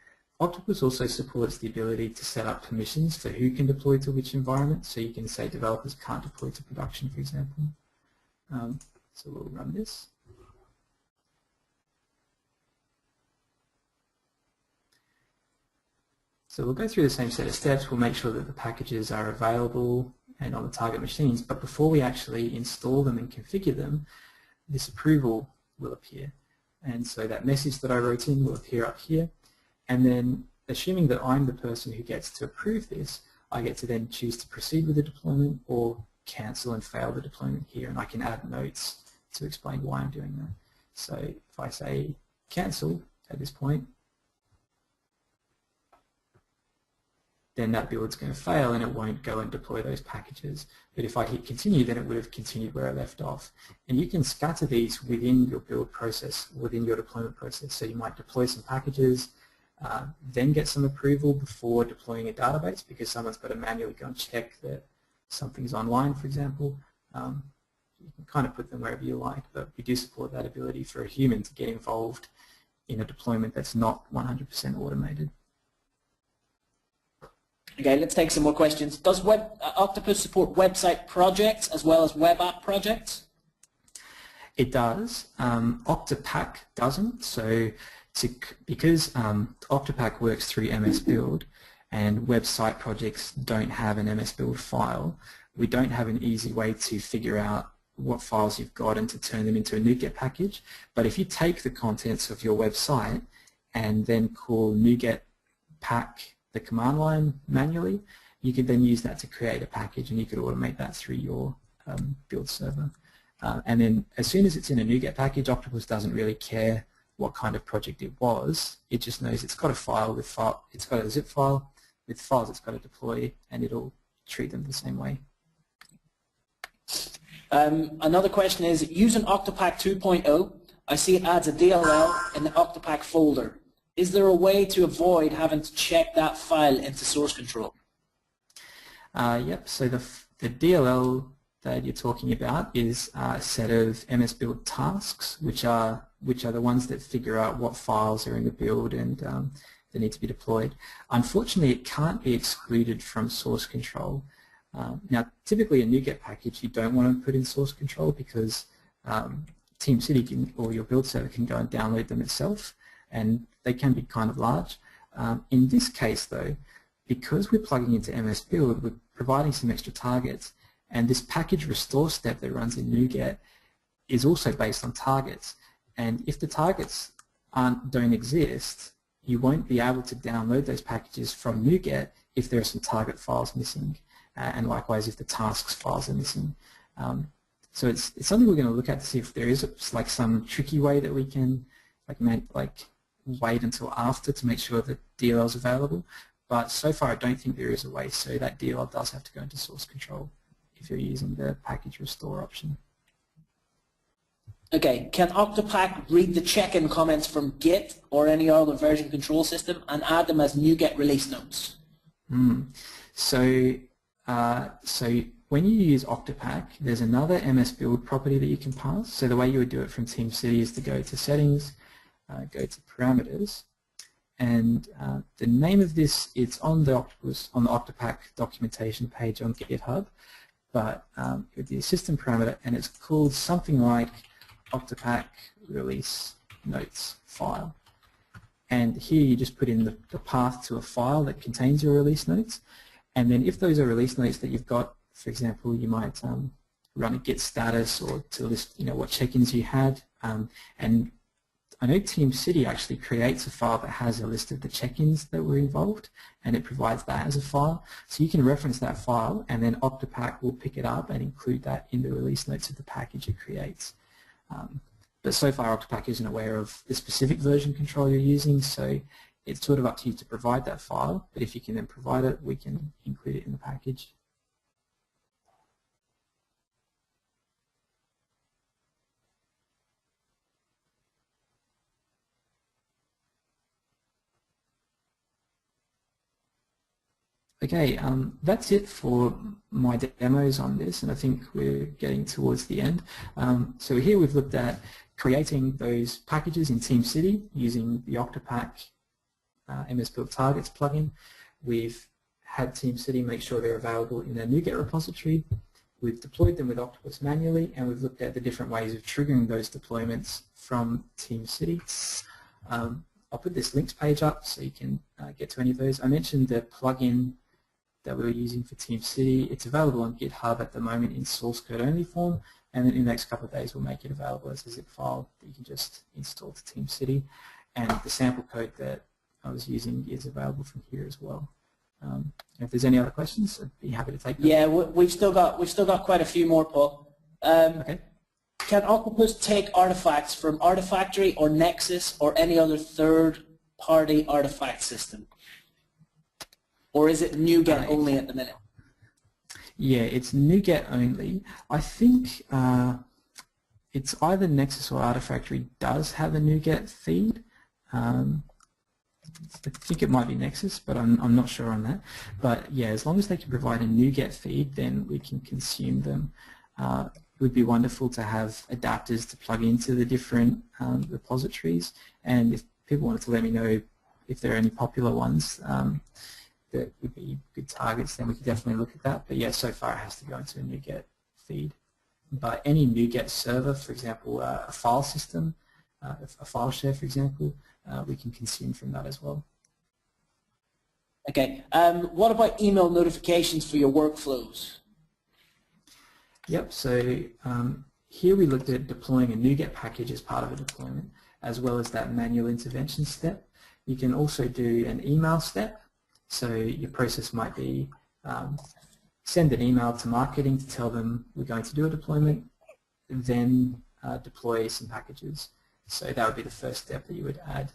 Octopus also supports the ability to set up permissions for who can deploy to which environment, so you can say developers can't deploy to production, for example. So we'll run this. So we'll go through the same set of steps. We'll make sure that the packages are available and on the target machines, but before we actually install them and configure them, this approval will appear. And so that message that I wrote in will appear up here. And then, assuming that I'm the person who gets to approve this, I get to then choose to proceed with the deployment or cancel and fail the deployment here. And I can add notes to explain why I'm doing that. So if I say cancel at this point, then that build's going to fail and it won't go and deploy those packages. But if I hit continue, then it would have continued where I left off. And you can scatter these within your build process, within your deployment process. So you might deploy some packages, then get some approval before deploying a database, because someone's got to manually go and check that something's online, for example. You can kind of put them wherever you like, but we do support that ability for a human to get involved in a deployment that's not 100% automated. Okay, let's take some more questions. Does Octopus support website projects as well as web app projects? It does. Octopack doesn't. So because Octopack works through MS Build and website projects don't have an MS Build file, we don't have an easy way to figure out what files you've got and to turn them into a NuGet package. But if you take the contents of your website and then call NuGet pack the command line manually, you could then use that to create a package, and you could automate that through your build server. And then as soon as it's in a NuGet package, Octopus doesn't really care what kind of project it was. It just knows it's got a file with it's got a zip file with files it's got to deploy, and it'll treat them the same way. Another question is, using Octopack 2.0, I see it adds a DLL in the Octopack folder. Is there a way to avoid having to check that file into source control? Yep, so the DLL that you're talking about is a set of MS Build tasks, which are the ones that figure out what files are in the build and they need to be deployed. Unfortunately, it can't be excluded from source control. Now, typically a NuGet package you don't want to put in source control because TeamCity or your build server can go and download them itself, and they can be kind of large. In this case, though, because we're plugging into MS Build, we're providing some extra targets, and this package restore step that runs in NuGet is also based on targets. And if the targets don't exist, you won't be able to download those packages from NuGet if there are some target files missing, and likewise if the tasks files are missing. So it's something we're going to look at to see if there is like some tricky way that we can wait until after to make sure that DLL is available. But so far I don't think there is a way, so that DLL does have to go into source control if you're using the package restore option. Okay, can Octopack read the check-in comments from Git or any other version control system and add them as NuGet release notes? So when you use Octopack, there's another MS Build property that you can pass. So the way you would do it from TeamCity is to go to Settings, go to Parameters, and the name of this, it's on the Octopack documentation page on GitHub, but with the system parameter, and it's called something like Octopack release notes file. And here you just put in the path to a file that contains your release notes, and then if those are release notes that you've got, for example, you might run a git status or to list what check-ins you had, and I know TeamCity actually creates a file that has a list of the check-ins that were involved, and it provides that as a file. So you can reference that file, and then Octopack will pick it up and include that in the release notes of the package it creates. But so far Octopack isn't aware of the specific version control you're using, so it's sort of up to you to provide that file, but if you can then provide it, we can include it in the package. Okay, that's it for my demos on this, and I think we're getting towards the end. So here we've looked at creating those packages in TeamCity using the Octopack MS Build Targets plugin. We've had TeamCity make sure they're available in their NuGet repository. We've deployed them with Octopus manually, and we've looked at the different ways of triggering those deployments from TeamCity. I'll put this links page up so you can get to any of those. I mentioned the plugin that we were using for TeamCity. It's available on GitHub at the moment in source code only form, and then in the next couple of days we'll make it available as a zip file that you can just install to TeamCity. And the sample code that I was using is available from here as well. If there's any other questions, I'd be happy to take them. Yeah, we've still got quite a few more, Paul. Okay. Can Octopus take artifacts from Artifactory or Nexus or any other third-party artifact system? Or is it NuGet only at the minute? Yeah, it's NuGet only. I think it's either Nexus or Artifactory does have a NuGet feed. I think it might be Nexus, but I'm not sure on that. But yeah, as long as they can provide a NuGet feed, then we can consume them. It would be wonderful to have adapters to plug into the different repositories, and if people wanted to let me know if there are any popular ones that would be good targets, then we could definitely look at that. But yeah, so far it has to go into a NuGet feed. But any NuGet server, for example, a file system, a file share, for example, we can consume from that as well. Okay. What about email notifications for your workflows? Yep, so here we looked at deploying a NuGet package as part of a deployment, as well as that manual intervention step. You can also do an email step. So your process might be send an email to marketing to tell them we're going to do a deployment, then deploy some packages. So that would be the first step that you would add.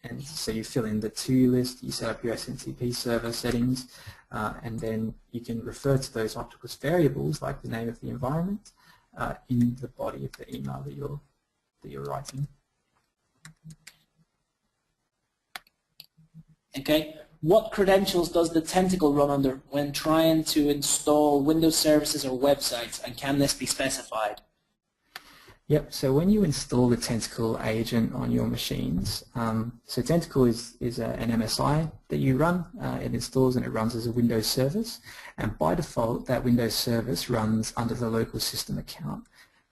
And so you fill in the to list, you set up your SMTP server settings, and then you can refer to those Octopus variables, like the name of the environment, in the body of the email that you're writing. Okay. What credentials does the tentacle run under when trying to install Windows services or websites, and can this be specified? Yep, so when you install the Tentacle agent on your machines, so Tentacle is an MSI that you run. It installs and it runs as a Windows service, and by default that Windows service runs under the local system account.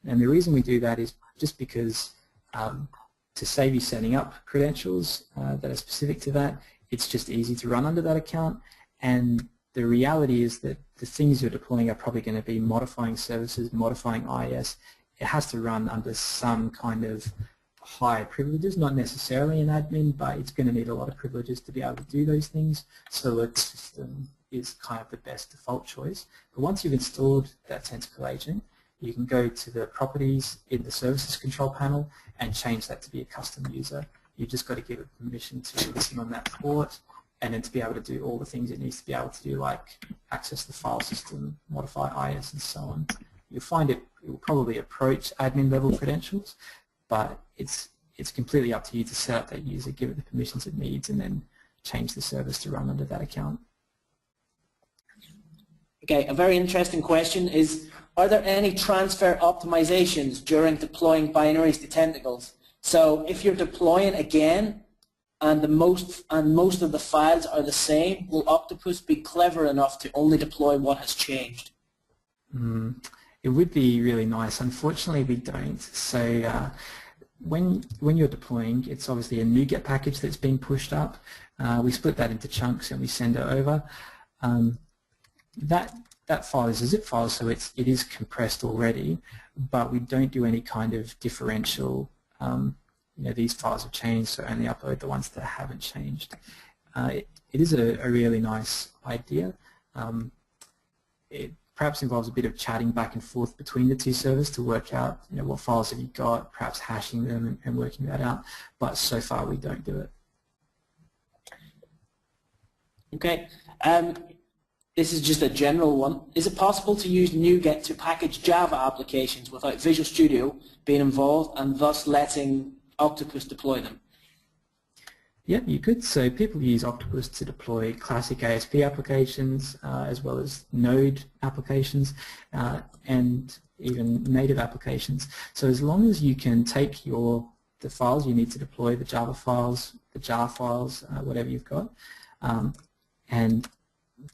And the reason we do that is just because to save you setting up credentials that are specific to that, it's just easy to run under that account. And the reality is that the things you're deploying are probably going to be modifying services, modifying IIS. It has to run under some kind of high privileges, not necessarily an admin, but it's going to need a lot of privileges to be able to do those things. So the system is kind of the best default choice. But once you've installed that Tentacle agent, you can go to the properties in the services control panel and change that to be a custom user. You've just got to give it permission to listen on that port, and then to be able to do all the things it needs to be able to do, like access the file system, modify IIS, and so on. You'll find it will probably approach admin level credentials, but it's completely up to you to set up that user, give it the permissions it needs, and then change the service to run under that account. Okay, a very interesting question is, are there any transfer optimizations during deploying binaries to tentacles? So if you're deploying again and most of the files are the same, will Octopus be clever enough to only deploy what has changed? It would be really nice. Unfortunately, we don't. So when you're deploying, it's obviously a NuGet package that's being pushed up. We split that into chunks and we send it over. That file is a zip file, so it is compressed already, but we don't do any kind of differential. These files have changed, so only upload the ones that haven't changed. It is a really nice idea. It perhaps involves a bit of chatting back and forth between the two servers to work out what files have you got, perhaps hashing them and working that out, but so far we don't do it. Okay. This is just a general one. Is it possible to use NuGet to package Java applications without Visual Studio being involved and thus letting Octopus deploy them? Yeah, you could. So people use Octopus to deploy classic ASP applications as well as Node applications and even native applications. So as long as you can take the files you need to deploy, the Java files, the jar files, whatever you've got, and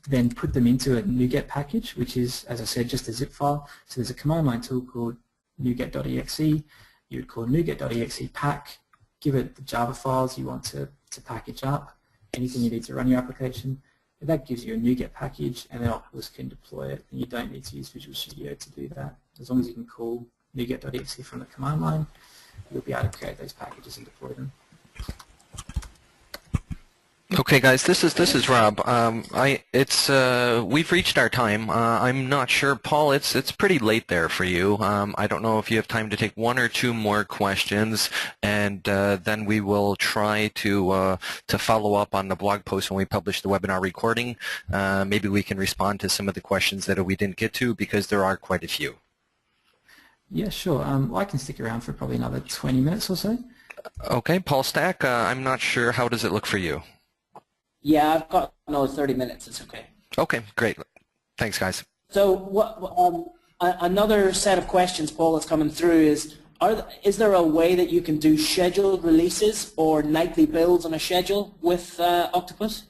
then put them into a NuGet package, which is, as I said, just a zip file. So there's a command line tool called NuGet.exe. You would call NuGet.exe pack, give it the Java files you want to package up, anything you need to run your application. That gives you a NuGet package, and then Octopus can deploy it, and you don't need to use Visual Studio to do that. As long as you can call NuGet.exe from the command line, you'll be able to create those packages and deploy them. Okay, guys, this is Rob. We've reached our time. I'm not sure, Paul. It's pretty late there for you. I don't know if you have time to take one or two more questions, and then we will try to follow up on the blog post when we publish the webinar recording. Maybe we can respond to some of the questions that we didn't get to, because there are quite a few. Yeah, sure. I can stick around for probably another 20 minutes or so. Okay, Paul Stack. I'm not sure. How does it look for you? Yeah, I've got another 30 minutes. It's okay. Okay, great. Thanks, guys. So another set of questions, Paul, that's coming through is there a way that you can do scheduled releases or nightly builds on a schedule with Octopus?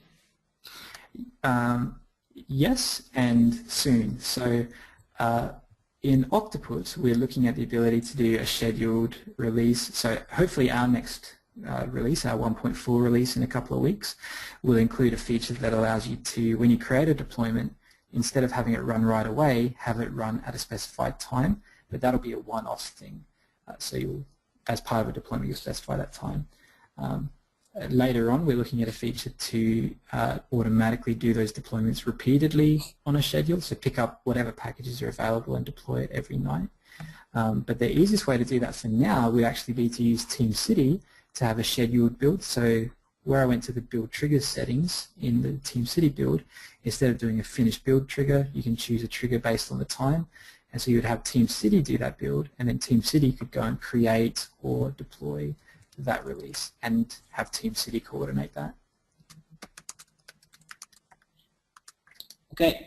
Yes, and soon. So in Octopus, we're looking at the ability to do a scheduled release. So hopefully our next release, our 1.4 release in a couple of weeks, will include a feature that allows you to, when you create a deployment, instead of having it run right away, have it run at a specified time, but that'll be a one-off thing. So you'll, as part of a deployment, you'll specify that time. Later on, we're looking at a feature to automatically do those deployments repeatedly on a schedule, so pick up whatever packages are available and deploy it every night. But the easiest way to do that for now would actually be to use TeamCity to have a scheduled build. So where I went to the build triggers settings in the TeamCity build, instead of doing a finished build trigger, you can choose a trigger based on the time. And so you would have TeamCity do that build, and then TeamCity could go and create or deploy that release and have TeamCity coordinate that. Okay.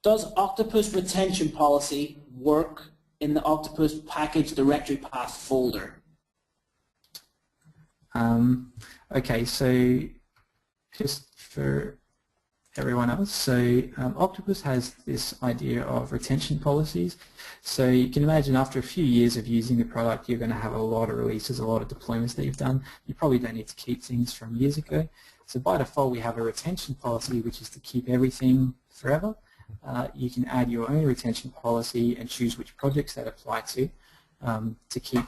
Does Octopus retention policy work in the Octopus package directory path folder? Okay, so just for everyone else, so Octopus has this idea of retention policies. So you can imagine after a few years of using the product, you're going to have a lot of releases, a lot of deployments that you've done. You probably don't need to keep things from years ago. So by default, we have a retention policy, which is to keep everything forever. You can add your own retention policy and choose which projects that apply to keep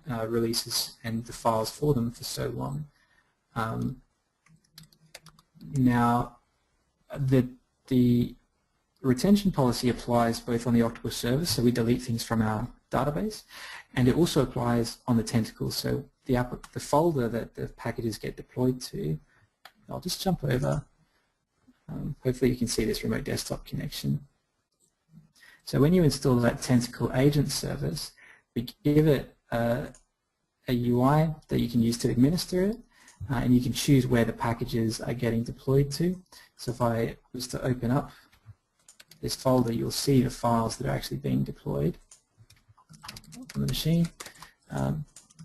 releases and the files for them for so long. Now, the retention policy applies both on the Octopus server, so we delete things from our database, and it also applies on the tentacles. So the folder that the packages get deployed to, I'll just jump over. Hopefully you can see this remote desktop connection. So when you install that tentacle agent service, we give it a UI that you can use to administer it, and you can choose where the packages are getting deployed to. So if I was to open up this folder, you'll see the files that are actually being deployed on the machine.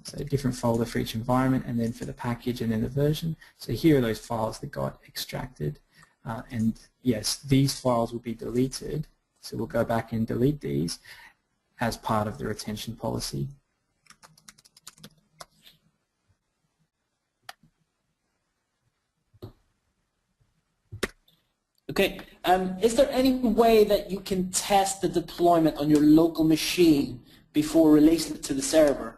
So a different folder for each environment, and then for the package and then the version. So here are those files that got extracted. And yes, these files will be deleted. So we'll go back and delete these as part of the retention policy. Okay, is there any way that you can test the deployment on your local machine before releasing it to the server?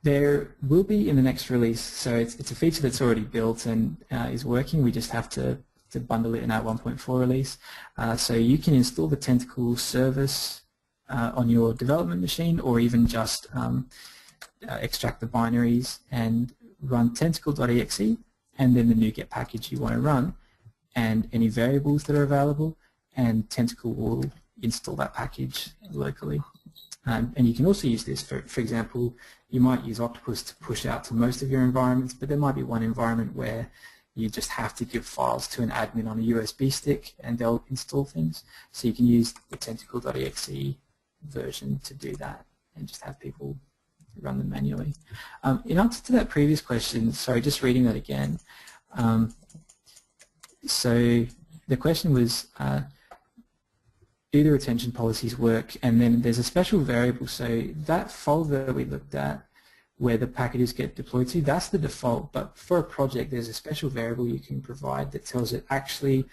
There will be in the next release, so it's a feature that's already built and is working. We just have to bundle it in our 1.4 release. So you can install the Tentacle service on your development machine, or even just extract the binaries and run tentacle.exe, and then the NuGet package you want to run, and any variables that are available, and Tentacle will install that package locally. And you can also use this, for example, you might use Octopus to push out to most of your environments, but there might be one environment where you just have to give files to an admin on a USB stick and they'll install things. So you can use the tentacle.exe version to do that and just have people run them manually. In answer to that previous question, sorry, just reading that again. So the question was, do the retention policies work? And then there's a special variable. So that folder that we looked at where the packages get deployed to, that's the default. But for a project, there's a special variable you can provide that tells it, actually,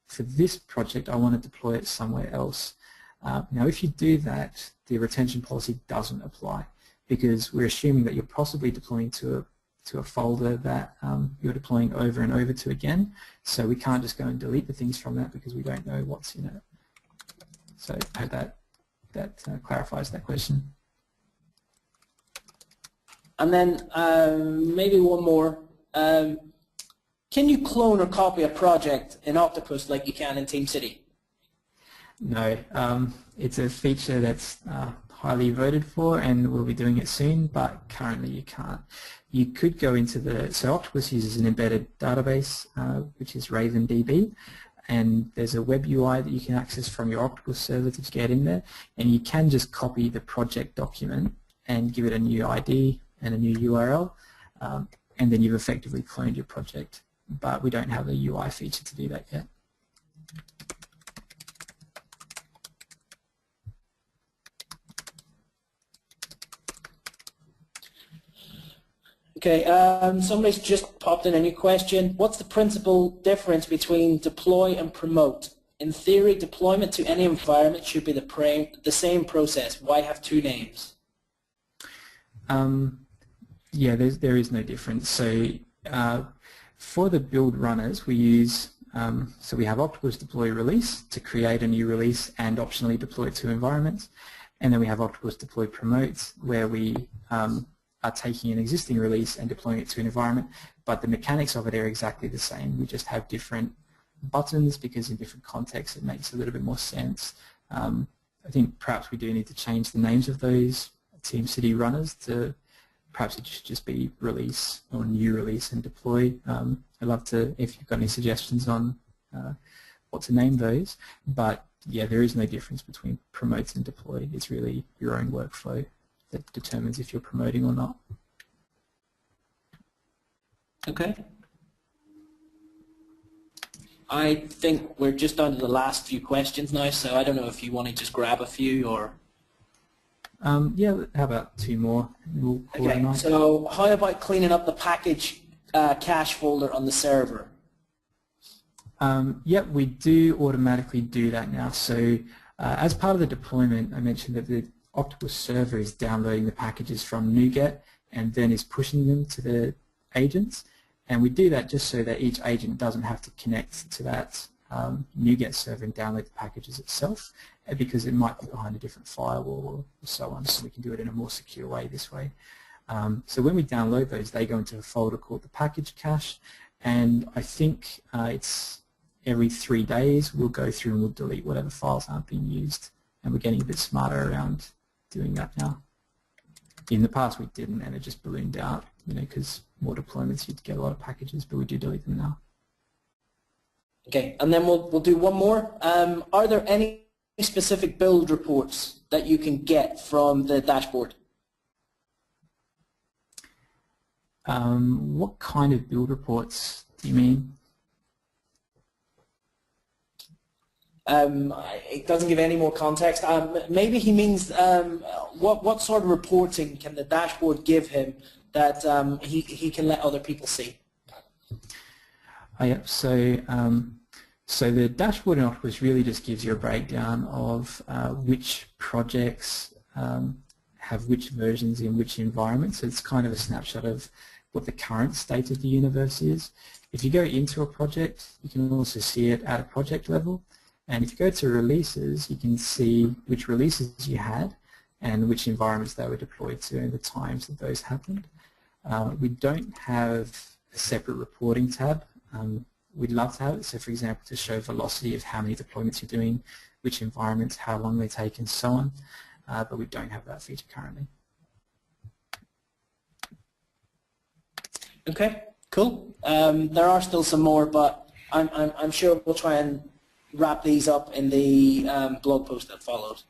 for this project, I want to deploy it somewhere else. Now, if you do that, the retention policy doesn't apply, because we're assuming that you're possibly deploying to a folder that you're deploying over and over to again. So we can't just go and delete the things from that because we don't know what's in it. So I hope that clarifies that question. And then maybe one more. Can you clone or copy a project in Octopus like you can in TeamCity? No, it's a feature that's highly voted for, and we'll be doing it soon, but currently you can't. You could go into so Octopus uses an embedded database, which is RavenDB, and there's a web UI that you can access from your Octopus server to get in there, and you can just copy the project document and give it a new ID and a new URL, and then you've effectively cloned your project. But we don't have a UI feature to do that yet. Okay, somebody's just popped in a new question. What's the principal difference between deploy and promote? In theory, deployment to any environment should be the same process. Why have two names? Yeah, there is no difference. So for the build runners, we use So we have Octopus Deploy Release to create a new release and optionally deploy it to environments. And then we have Octopus Deploy Promote, where we are taking an existing release and deploying it to an environment, but the mechanics of it are exactly the same. We just have different buttons because in different contexts it makes a little bit more sense. I think perhaps we do need to change the names of those TeamCity runners to perhaps it should just be release or new release and deploy. I'd love to, if you've got any suggestions on what to name those, but yeah, there is no difference between promote and deploy. It's really your own workflow that determines if you're promoting or not. Okay. I think we're just down to the last few questions now, so I don't know if you want to just grab a few or... Yeah, how about two more? We'll call it a night. So how about cleaning up the package cache folder on the server? Yeah, we do automatically do that now. So as part of the deployment, I mentioned that the Octopus server is downloading the packages from NuGet and then is pushing them to the agents. And we do that just so that each agent doesn't have to connect to that NuGet server and download the packages itself, because it might be behind a different firewall or so on, so we can do it in a more secure way this way. So when we download those, they go into a folder called the package cache, and I think it's every 3 days we'll go through and we'll delete whatever files aren't being used, and we're getting a bit smarter around doing that now. In the past we didn't, and it just ballooned out, you know, because more deployments you'd get a lot of packages, but we do delete them now. Okay, and then we'll do one more. Are there any specific build reports that you can get from the dashboard? What kind of build reports do you mean? It doesn't give any more context. Maybe he means what sort of reporting can the dashboard give him that he can let other people see? Oh, yeah. So the dashboard in Octopus really just gives you a breakdown of which projects have which versions in which environment. So it's kind of a snapshot of what the current state of the universe is. If you go into a project, you can also see it at a project level. And if you go to releases, you can see which releases you had and which environments they were deployed to and the times that those happened. We don't have a separate reporting tab. We'd love to have it, so for example, to show velocity of how many deployments you're doing, which environments, how long they take, and so on, but we don't have that feature currently. Okay, cool. There are still some more, but I'm sure we'll try and wrap these up in the blog post that follows.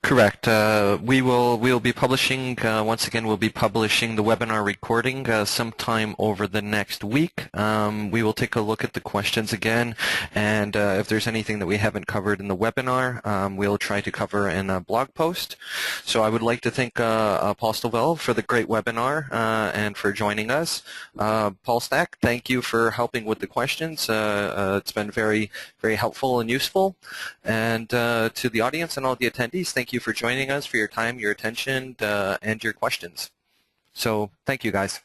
Correct. We'll be publishing, once again, we'll be publishing the webinar recording sometime over the next week. We will take a look at the questions again, and if there's anything that we haven't covered in the webinar, we'll try to cover in a blog post. So I would like to thank Paul Stovell for the great webinar and for joining us. Paul Stack, thank you for helping with the questions. It's been very, very helpful and useful. And to the audience and all the attendees, thank you for joining us, for your time, your attention, and your questions. So thank you, guys.